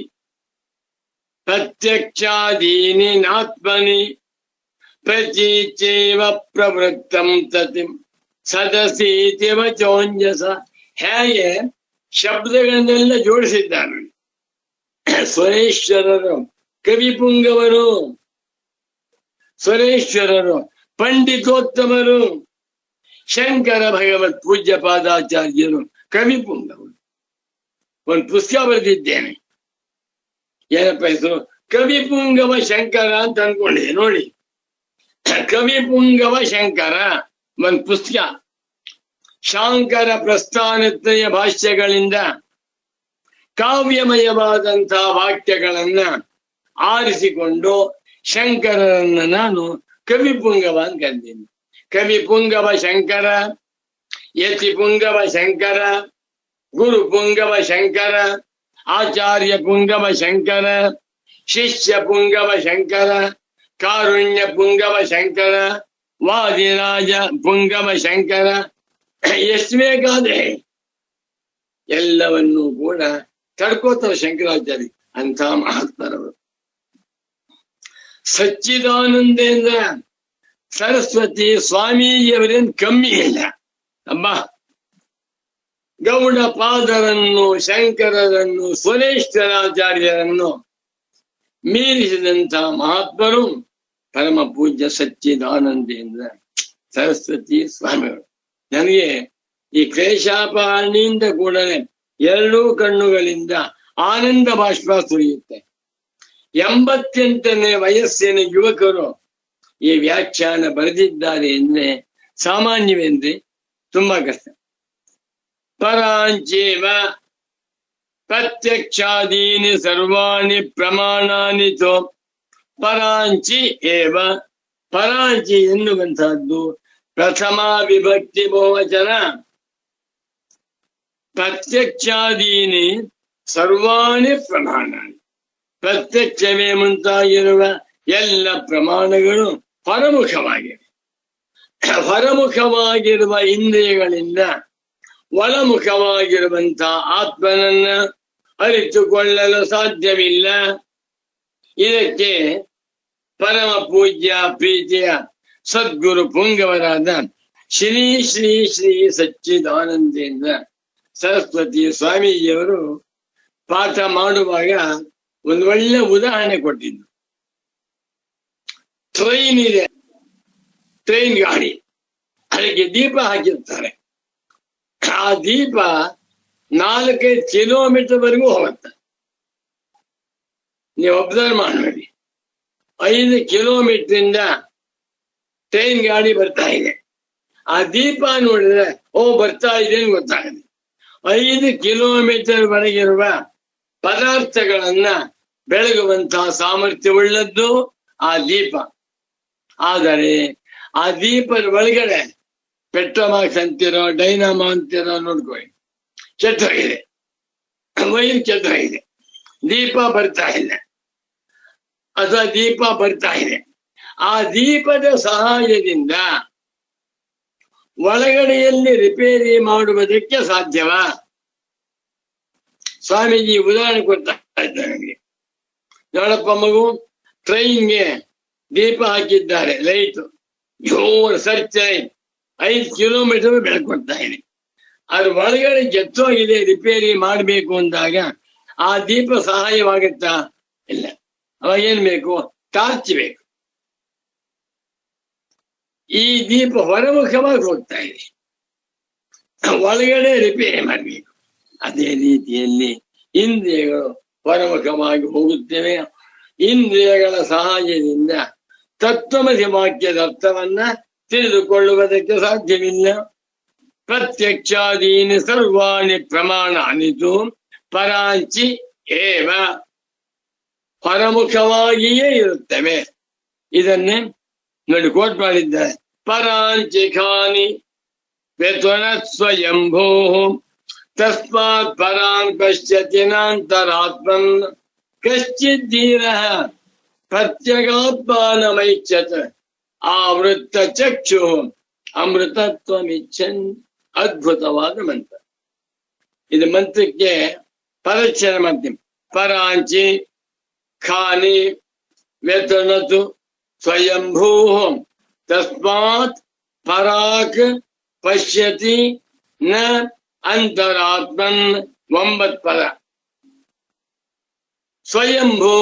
ಪ್ರತ್ಯಕ್ಷಾದೀನಿ ನಾತ್ಮನಿ ಪ್ರತೀಚೇವ ಪ್ರವೃತ್ತಂ ತತಿ ಸದಸೀತಿ ವಚೋಂಜಸ. ಹೇಗೆ ಶಬ್ದಗಳನ್ನೆಲ್ಲ ಜೋಡಿಸಿದ್ದಾರೆ ಸ್ವರೇಶ್ವರರು, ಕವಿಪುಂಗವರು, ಸ್ವರೇಶ್ವರರು, ಪಂಡಿತೋತ್ತಮರು, ಶಂಕರ ಭಗವತ್ ಪೂಜ್ಯ ಪಾದಾಚಾರ್ಯರು, ಕವಿಪುಂಗವರು. ಒಂದು ಪುಸ್ತಕ ಬರೆದಿದ್ದೇನೆ. ಏನಪ್ಪ ಹೆಸರು? ಕವಿ ಪುಂಗವ ಶಂಕರ ಅಂತ ಅನ್ಕೊಂಡಿದೆ ನೋಡಿ. ಕವಿ ಪುಂಗವ ಶಂಕರ ಒಂದು ಪುಸ್ತಕ. ಶಾಂಕರ ಪ್ರಸ್ಥಾನತ್ರಯ ಭಾಷ್ಯಗಳಿಂದ ಕಾವ್ಯಮಯವಾದಂತಹ ವಾಕ್ಯಗಳನ್ನ ಆರಿಸಿಕೊಂಡು ಶಂಕರರನ್ನ ನಾನು ಕವಿ ಪುಂಗವ ಅಂತ ಕರೆದಿದ್ದೀನಿ. ಕವಿ ಪುಂಗವ ಶಂಕರ, ಯತಿ ಪುಂಗವ ಶಂಕರ, ಗುರು ಪುಂಗವ ಶಂಕರ, ಆಚಾರ್ಯ ಪುಂಗವ ಶಂಕರ, ಶಿಷ್ಯ ಪುಂಗವ ಶಂಕರ, ಕಾರುಣ್ಯ ಪುಂಗವ ಶಂಕರ, ವಾದಿರಾಜ ಪುಂಗವ ಶಂಕರ, ಎಷ್ಟು ಬೇಕಾದ್ರೆ ಎಲ್ಲವನ್ನೂ ಕೂಡ ತಡ್ಕೋತಾರೆ ಶಂಕರಾಚಾರ್ಯ. ಅಂತ ಮಹಾತ್ಮರವರು. ಸಚ್ಚಿದಾನಂದೇಂದ್ರ ಸರಸ್ವತಿ ಸ್ವಾಮೀಜಿಯವರೇನು ಕಮ್ಮಿ ಇಲ್ಲ. ಅಮ್ಮ ಗೌಡ ಪಾದರನ್ನು, ಶಂಕರರನ್ನು, ಸುರೇಶ್ವರಾಚಾರ್ಯರನ್ನು ಮೀರಿಸಿದಂತ ಮಹಾತ್ಮರು ಪರಮ ಪೂಜ್ಯ ಸಚ್ಚಿದಾನಂದೇಂದ್ರ ಸರಸ್ವತಿ ಸ್ವಾಮಿಗಳು. ನನಗೆ ಈ ಕ್ಲೇಶಾಪಹರಣಿಯಿಂದ ಕೂಡಲೇ ಎರಡೂ ಕಣ್ಣುಗಳಿಂದ ಆನಂದ ಬಾಷ್ಪ ಸುರಿಯುತ್ತೆ. 88ನೇ ವಯಸ್ಸಿನ ಯುವಕರು ಈ ವ್ಯಾಖ್ಯಾನ ಬರೆದಿದ್ದಾರೆ ಅಂದ್ರೆ ಸಾಮಾನ್ಯವೆಂದ್ರೆ ತುಂಬಾ ಕಷ್ಟ. ಪರಾಂಚೇವ ಪ್ರತ್ಯಕ್ಷಾದೀನಿ ಸರ್ವಾಣಿ ಪ್ರಮಾಣಾನಿ ತೋ ಪರಾಂಚಿ ಏವ. ಪರಾಂಚಿ ಎನ್ನುವಂತಹದ್ದು ಪ್ರಥಮ ವಿಭಕ್ತಿ ಬಹುವಚನ. ಪ್ರತ್ಯಕ್ಷಾದೀನಿ ಸರ್ವಾಣಿ ಪ್ರಮಾಣಾನಿ, ಪ್ರತ್ಯಕ್ಷವೇ ಮುಂತಾಗಿರುವ ಎಲ್ಲ ಪ್ರಮಾಣಗಳು ಹೊರಮುಖವಾಗಿವೆ. ಹೊರಮುಖವಾಗಿರುವ ಇಂದ್ರಿಯಗಳಿಂದ ಒಳಮುಖವಾಗಿರುವಂತಹ ಆತ್ಮನನ್ನ ಅರಿತುಕೊಳ್ಳಲು ಸಾಧ್ಯವಿಲ್ಲ. ಇದಕ್ಕೆ ಪರಮ ಪೂಜ್ಯ ಪ್ರೀತಿಯ ಸದ್ಗುರು ಪುಂಗವರಾದ ಶ್ರೀ ಶ್ರೀ ಶ್ರೀ ಸಚ್ಚಿದಾನಂದೇಂದ್ರ ಸರಸ್ವತಿ ಸ್ವಾಮೀಜಿಯವರು ಪಾಠ ಮಾಡುವಾಗ ಒಂದು ಒಳ್ಳೆ ಉದಾಹರಣೆ ಕೊಟ್ಟಿದ್ದು. ಟ್ರೈನ್ ಇದೆ, ಟ್ರೈನ್ ಗಾಡಿ, ಅದಕ್ಕೆ ದೀಪ ಹಾಕಿರ್ತಾರೆ. ಆ ದೀಪ 4-5 ಕಿಲೋಮೀಟರ್ ವರೆಗೂ ಹೋಗುತ್ತೆ. ನೀವು ಅಬ್ಸರ್ವ್ ಮಾಡಬೇಡಿ. 5 ಕಿಲೋಮೀಟರ್ ಇಂದ ಟ್ರೈನ್ ಗಾಡಿ ಬರ್ತಾ ಇದೆ. ಆ ದೀಪ ನೋಡಿದ್ರೆ ಬರ್ತಾ ಇದೆ ಅಂತ ಗೊತ್ತಾಗುತ್ತೆ. 5 ಕಿಲೋಮೀಟರ್ ವರೆಗಿರುವ ಪದಾರ್ಥಗಳನ್ನ ಬೆಳಗುವಂತಹ ಸಾಮರ್ಥ್ಯವುಳ್ಳದ್ದು ಆ ದೀಪ. ಆದರೆ ಆ ದೀಪದ ಒಳಗಡೆ ಪೆಟ್ರೋಮಾಕ್ಸ್ ಅಂತಿರೋ, ಡೈನಾಮೋ ಅಂತಿರೋ ನೋಡ್ಕೊಳ್ಳಿ, ಕೆಟ್ಟೋಗಿದೆ, ವೈರ್ ಕೆಟ್ಟೋಗಿದೆ, ದೀಪ ಬರ್ತಾ ಇಲ್ಲ ಅಥವಾ ದೀಪ ಬರ್ತಾ ಇದೆ. ಆ ದೀಪದ ಸಹಾಯದಿಂದ ಒಳಗಡೆಯಲ್ಲಿ ರಿಪೇರಿ ಮಾಡುವುದಕ್ಕೆ ಸಾಧ್ಯವಾ? ಸ್ವಾಮೀಜಿ ಉದಾಹರಣೆ ಕೊಡ್ತಾ ಇದ್ದಾರೆ ನನಗೆ. ನೋಡಪ್ಪ ಮಗು, ಟ್ರೈನ್ಗೆ ದೀಪ ಹಾಕಿದ್ದಾರೆ, ಲೈಟ್ ಜೋರ್ ಸರ್ಚ್ 5 ಕಿಲೋಮೀಟರ್ ಬೆಳಕೊಡ್ತಾ ಇದೆ. ಅದ್ರ ಒಳಗಡೆ ಕೆಟ್ಟೋಗಿದೆ, ರಿಪೇರಿ ಮಾಡಬೇಕು ಅಂದಾಗ ಆ ದೀಪ ಸಹಾಯವಾಗುತ್ತಾ? ಇಲ್ಲ. ಅವಾಗ ಏನ್ ಬೇಕು? ಟಾರ್ಚ್ ಬೇಕು. ಈ ದೀಪ ಹೊರಮುಖವಾಗಿ ಹೋಗ್ತಾ ಇದೆ, ಒಳಗಡೆ ರಿಪೇರಿ ಮಾಡಬೇಕು. ಅದೇ ರೀತಿಯಲ್ಲಿ ಇಂದ್ರಿಯಗಳು ಹೊರಮುಖವಾಗಿ ಹೋಗುತ್ತವೆ. ಇಂದ್ರಿಯಗಳ ಸಹಾಯದಿಂದ ತತ್ವಮಸಿ ವಾಕ್ಯದ ಅರ್ಥವನ್ನ ತಿಳಿದುಕೊಳ್ಳುವುದಕ್ಕೆ ಸಾಧ್ಯವಿಲ್ಲ. ಪ್ರತ್ಯಕ್ಷಾದೀನಿ ಸರ್ವಾಣಿ ಪ್ರಮಾಣಾನಿತು ಪರಾಂಚಿ ಏವ. ಹೊರಮುಖವಾಗಿಯೇ ಇರುತ್ತವೆ. ಇದನ್ನೇ ನೋಡಿ ಕೋಟ್ ಮಾಡಿದ್ದಾರೆ. ಪರಾಂಚಿಖಾನಿ ವ್ಯತ್ವನತ್ ಸ್ವಯಂಭೋ ತಸ್ಮಾತ್ ಪರಾನ್ ಪಶ್ಯತಿ ನಾಂತರಾತ್ಮನ್ ಕಶ್ಚಿತ್ ಧೀರಃ ಪ್ರತ್ಯಗಾತ್ಮಾನಮೈಚ್ಛತ ಆವೃತ್ತ ಚಕ್ಷು ಅಮೃತತ್ವಮಿಚ್ಛನ್. ಅದ್ಭುತವಾದ ಮಂತ್ರ. ಇದು ಮಂತ್ರಕ್ಕೆ ಪರಕ್ಷರ ಮಾಡ್ತೀನಿ. ಪರಾಂಚಿ ಖಾನಿ ವ್ಯತನತು ಸ್ವಯಂಭೂ ತಸ್ಮಾತ್ ಪರಾಕ್ ಪಶ್ಯತಿ ನ ಅಂತರಾತ್ಮನ್. 9 ಪದ. ಸ್ವಯಂಭೂ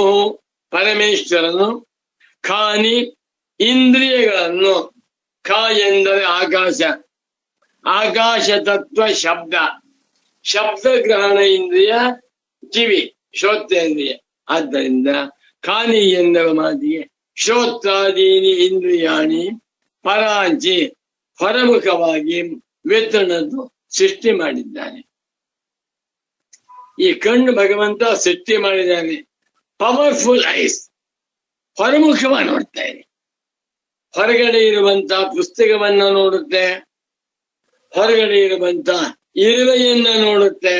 ಪರಮೇಶ್ವರನು, ಖಾನಿ ಇಂದ್ರಿಯಗಳನ್ನು, ಖ ಎಂದರೆ ಆಕಾಶ, ಆಕಾಶ ತತ್ವ ಶಬ್ದ, ಶಬ್ದಗ್ರಹಣ ಇಂದ್ರಿಯ ಕಿವಿ, ಶ್ರೋತ್ರೇಂದ್ರಿಯ. ಆದ್ದರಿಂದ ಖಾನಿ ಎನ್ನುವ ಮಾತಿಗೆ ಶ್ರೋತ್ರಾದೀನಿ ಇಂದ್ರಿಯಾಣಿ ಪರಾಂಚಿ ಹೊರಮುಖವಾಗಿ ವೇತನದ್ದು ಸೃಷ್ಟಿ ಮಾಡಿದ್ದಾನೆ. ಈ ಕಣ್ಣು ಭಗವಂತ ಸೃಷ್ಟಿ ಮಾಡಿದ್ದಾನೆ. ಪವರ್ಫುಲ್ ಐಸ್, ಹೊರಮುಖವಾಗಿ ನೋಡ್ತಾ ಇದೆ. ಹೊರಗಡೆ ಇರುವಂತ ಪುಸ್ತಕವನ್ನ ನೋಡುತ್ತೆ, ಹೊರಗಡೆ ಇರುವಂತ ಇರುವೆಯನ್ನ ನೋಡುತ್ತೆ,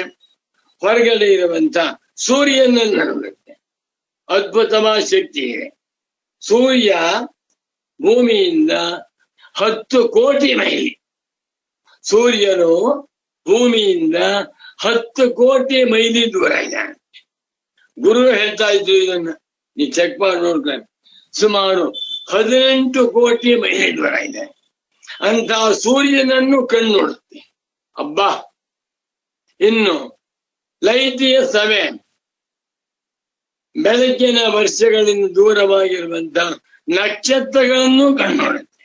ಹೊರಗಡೆ ಇರುವಂತ ಸೂರ್ಯನನ್ನ ನೋಡುತ್ತೆ. ಅದ್ಭುತವಾದ ಶಕ್ತಿ ಇದೆ. ಸೂರ್ಯ ಭೂಮಿಯಿಂದ 10 ಕೋಟಿ ಮೈಲಿ, ಸೂರ್ಯನು ಭೂಮಿಯಿಂದ 10 ಕೋಟಿ ಮೈಲಿ ದೂರ ಇದ್ದಾನೆ. ಗುರು ಹೇಳ್ತಾ ಇದ್ರು ಇದನ್ನ, ನೀವು ಚೆಕ್ ಮಾಡಿ ನೋಡ್ತಾರೆ. ಸುಮಾರು 18 ಕೋಟಿ ಮೈಲಿ ದೂರ ಇದೆ. ಅಂತ ಸೂರ್ಯನನ್ನು ಕಣ್ಣು ನೋಡುತ್ತೆ. ಅಬ್ಬಾ, ಇನ್ನು ಲೈಟಿಯ ಸವೆ ಬೆಳಕಿನ ವರ್ಷಗಳಿಂದ ದೂರವಾಗಿರುವಂತ ನಕ್ಷತ್ರಗಳನ್ನು ಕಣ್ಣೋಡುತ್ತೆ.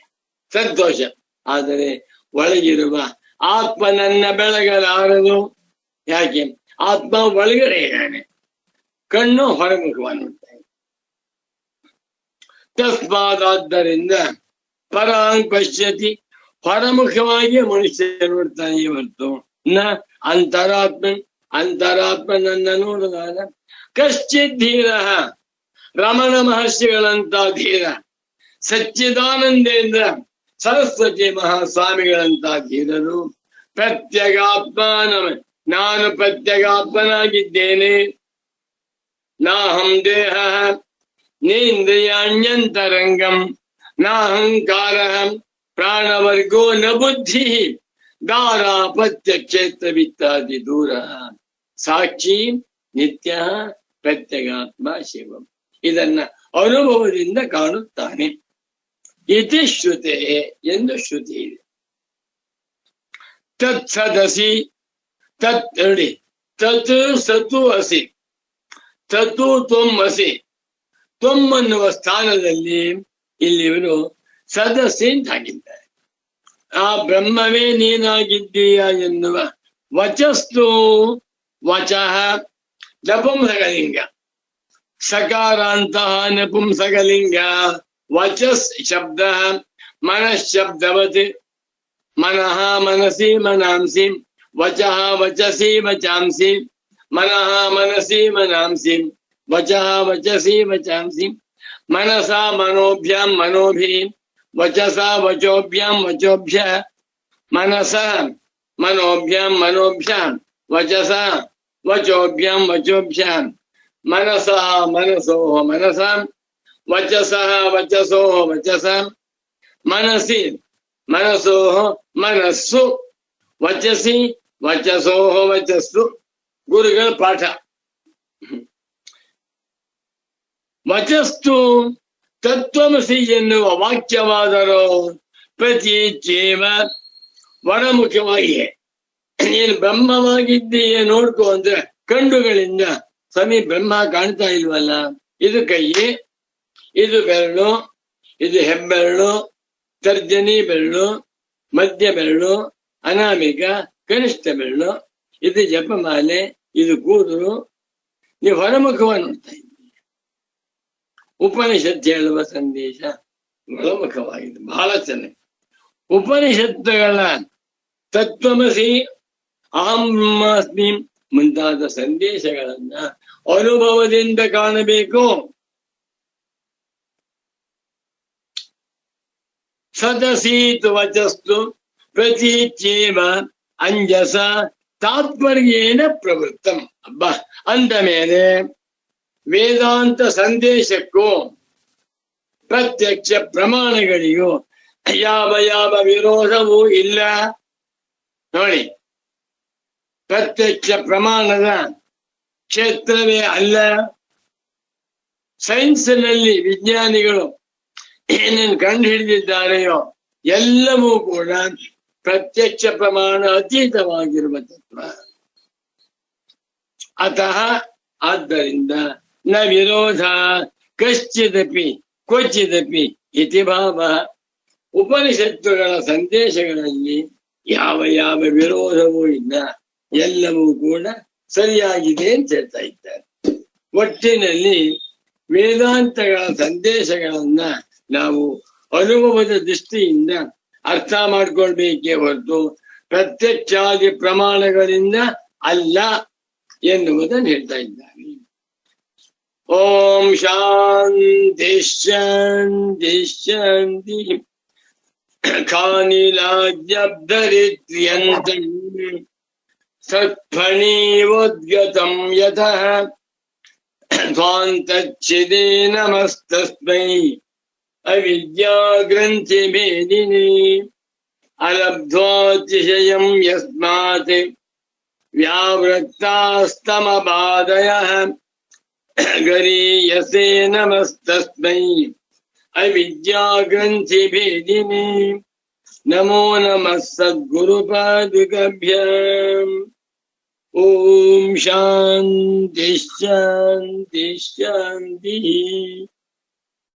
ಸಂತೋಷ. ಆದರೆ ಒಳಗಿರುವ ಆತ್ಮನನ್ನ ಬೆಳಗಲಾರದು. ಯಾಕೆ? ಆತ್ಮ ಒಳಗಡೆ ಇದ್ದಾನೆ, ಕಣ್ಣು ಹೊರಮುಖವಾಗಿ ನೋಡ್ತಾ ಇದೆ. ತಸ್ಮಾದಾದ್ದರಿಂದ ಪರಾಂಗ್ ಪಶ್ಯತಿ, ಹೊರಮುಖವಾಗಿ ಮನುಷ್ಯ ನೋಡ್ತಾನೆ ಹೊರತು ನ ಅಂತರಾತ್ಮನನ್ನ ನೋಡಲಾರ. ಕಶ್ಚಿತ್ ಧೀರ, ರಮಣ ಮಹರ್ಷಿಗಳಂತ ಧೀರ, ಸಚ್ಚಿದಾನಂದೇಂದ್ರ ಸರಸ್ವತಿ ಮಹಾಸ್ವಾಮಿಗಳಂತ ಧೀರರು ಪ್ರತ್ಯಗಾತ್ಮಾನ, ನಾನು ಪ್ರತ್ಯಗಾತ್ಮನಾಗಿದ್ದೇನೆ. ನಾಹಂ ದೇಹ ನೇಂದ್ರಿಯಾಣ್ಯಂತರಂಗಂ ನಾಹಂಕಾರ ಪ್ರಾಣವರ್ಗೋ ನ ಬುದ್ಧಿ ದಾರಾಪತ್ಯ ಕ್ಷೇತ್ರವಿತ್ತಾದಿ ದೂರ. ಸಾಕ್ಷಿ ನಿತ್ಯ ಪ್ರತ್ಯಗಾತ್ಮ ಶಿವಂ. ಇದನ್ನ ಅನುಭವದಿಂದ ಕಾಣುತ್ತಾನೆ. ಇತಿ ಶ್ರುತೆ ಎಂದು ಶ್ರುತಿ ಇದೆ. ತತ್ ಸದಸಿ, ತತ್ ನೋಡಿ, ತತ್ ಸತು ಅಸಿ, ತತು ತ್ವಂ ಅಸಿ. ತ್ವಂ ಅನ್ನುವ ಸ್ಥಾನದಲ್ಲಿ ಇಲ್ಲಿ ಇವರು ಸದಸ್ಸಿ ಅಂತ ಹಾಕಿದ್ದಾರೆ. ಆ ಬ್ರಹ್ಮವೇ ನೀನಾಗಿದ್ದೀಯ ಎನ್ನುವ ವಚಸ್ತು, ವಚಃ ನಪುಂಸಕಲಿಂಗ, ಸಕಾರಾಂತಹ ನಪುಂಸಕಲಿಂಗ. ವಚಸ್ ಶಬ್ದ ಮನಃಶಬ್ದವತ್, ಮನಃ ಮನಸಿ ಮನಾಂಸಿ, ವಚಃ ವಚಸಿ ವಚಾಂಸಿ, ಮನಃ ಮನಸಿ ಮನಾಂಸಿ, ವಚಃ ವಚಸಿ ವಚಾಂಸಿ, ಮನಸಾ ಮನೋಭ್ಯಾಂ ಮನೋಭಿ, ವಚಸಾ ವಚೋಭ್ಯಾಂ ವಚೋಭ್ಯ, ಮನಸಾ ಮನೋಭ್ಯಾಂ ಮನೋಭ್ಯಾಂ, ವಚಸಾ ವಚೋಭ್ಯಾಂ ವಚೋಭ್ಯಾಂ, ಮನಸಃ ಮನಸೋಃ ಮನಸಾಂ, ವಚಸಃ ವಚಸೋಃ ವಚಸಾಂ, ಮನಸಿ ಮನಸೋಃ ಮನಸ್ಸು, ವಚಸಿ ವಚಸೋಃ ವಚಸ್ಸು. ಗುರುಗಳ ಪಾಠ. ವಚಸ್ತು ತತ್ವಮಸಿ ಎನ್ನುವ ವಾಕ್ಯವಾದರೂ ಪ್ರತಿ ಚೇವ ಒಳಮುಖವಾಗಿಯೇ ನೀನು ಬ್ರಹ್ಮವಾಗಿದ್ದೀಯ ನೋಡ್ಕೋ ಅಂದ್ರೆ ಕಣ್ಣುಗಳಿಂದ ಸಮೀ ಬ್ರಹ್ಮ ಕಾಣ್ತಾ ಇಲ್ವಲ್ಲ. ಇದು ಕೈ, ಇದು ಬೆರಳು, ಇದು ಹೆಬ್ಬೆರಳು, ತರ್ಜನಿ ಬೆರಳು, ಮಧ್ಯ ಬೆರಳು, ಅನಾಮಿಕ, ಕನಿಷ್ಠ ಬೆರಳು, ಇದು ಜಪಮಾಲೆ, ಇದು ಕೂದಲು. ನೀವು ಹೊರಮುಖವಾಗಿ ನೋಡ್ತಾ ಇದ್ದೀರಿ. ಉಪನಿಷತ್ತು ಹೇಳುವ ಸಂದೇಶ ಒಳಮುಖವಾಗಿದೆ. ಬಹಳ ಚೆನ್ನಾಗಿ ಉಪನಿಷತ್ತುಗಳ ತತ್ವಮಸಿ, ಅಹಂ ಬ್ರಹ್ಮಾಸ್ಮಿ ಮುಂತಾದ ಸಂದೇಶಗಳನ್ನ ಅನುಭವದಿಂದ ಕಾಣಬೇಕು. ಸದಸೀತು ವಚಸ್ತು ಪ್ರತೀಚ್ಯೇವ ಅಂಜಸ ತಾತ್ಪರ್ಯೇನ ಪ್ರವೃತ್ತಂ. ಅಬ್ಬ, ಅಂದ ಮೇಲೆ ವೇದಾಂತ ಸಂದೇಶಕ್ಕೂ ಪ್ರತ್ಯಕ್ಷ ಪ್ರಮಾಣಗಳಿಗೂ ಯಾವ ಯಾವ ವಿರೋಧವೂ ಇಲ್ಲ. ನೋಡಿ, ಪ್ರತ್ಯಕ್ಷ ಪ್ರಮಾಣದ ಕ್ಷೇತ್ರವೇ ಅಲ್ಲ. ಸೈನ್ಸ್ನಲ್ಲಿ ವಿಜ್ಞಾನಿಗಳು ಏನೇನು ಕಂಡು ಹಿಡಿದಿದ್ದಾರೆಯೋ ಎಲ್ಲವೂ ಕೂಡ ಪ್ರತ್ಯಕ್ಷ ಪ್ರಮಾಣ ಅತೀತವಾಗಿರುವ ತತ್ವ. ಅತಃ ಆದ್ದರಿಂದ ನ ವಿರೋಧ ಕಶ್ಚಿದಪಿ ಕ್ವಚಿದಪಿ ಇತಿ ಭಾವ. ಉಪನಿಷತ್ತುಗಳ ಸಂದೇಶಗಳಲ್ಲಿ ಯಾವ ಯಾವ ವಿರೋಧವೂ ಇಲ್ಲ. ಎಲ್ಲವೂ ಕೂಡ ಸರಿಯಾಗಿದೆ ಅಂತ ಹೇಳ್ತಾ ಇದ್ದಾರೆ. ಒಟ್ಟಿನಲ್ಲಿ ವೇದಾಂತಗಳ ಸಂದೇಶಗಳನ್ನ ನಾವು ಅನುಭವದ ದೃಷ್ಟಿಯಿಂದ ಅರ್ಥ ಮಾಡ್ಕೊಳ್ಬೇಕೇ ಹೊರತು ಪ್ರತ್ಯಕ್ಷಾದಿ ಪ್ರಮಾಣಗಳಿಂದ ಅಲ್ಲ ಎನ್ನುವುದನ್ನು ಹೇಳ್ತಾ ಇದ್ದಾರೆ. ಓಂ ಶಾಂತಿ ಶಾಂತಿ ಶಾಂತಿ. ಖಾನಿಲಾಜ್ಯಬ್ಧರಿತ್ರ್ಯಂತಂ ಸತ್ಫಣೀವೋದ್ಗತಂ ಯತಃ ಧ್ವಾಂತಚ್ಛಿದೇ ನಮಸ್ತಸ್ಮೈ ಅವಿದ್ಯಾ ಗ್ರಂಥಿ ಭೇದಿನಿ ಅಲಬ್ಧ್ವಾತಿಶಯಂ ಯಸ್ಮಾತ್ ವ್ಯಾವೃತ್ತಾಸ್ತಮಬಾಧಯಃ ಗರೀಯಸೇ ನಮಸ್ತಸ್ಮೈ ಅವಿದ್ಯಾ ಗ್ರಂಥಿ ಭೇದಿನಿ. ನಮೋ ನಮಃ ಸದ್ಗುರುಪಾದುಕಭ್ಯಾಂ. ಓಂ ಶಾಂತಿ ಶಾಂತಿ ಶಾಂತಿ.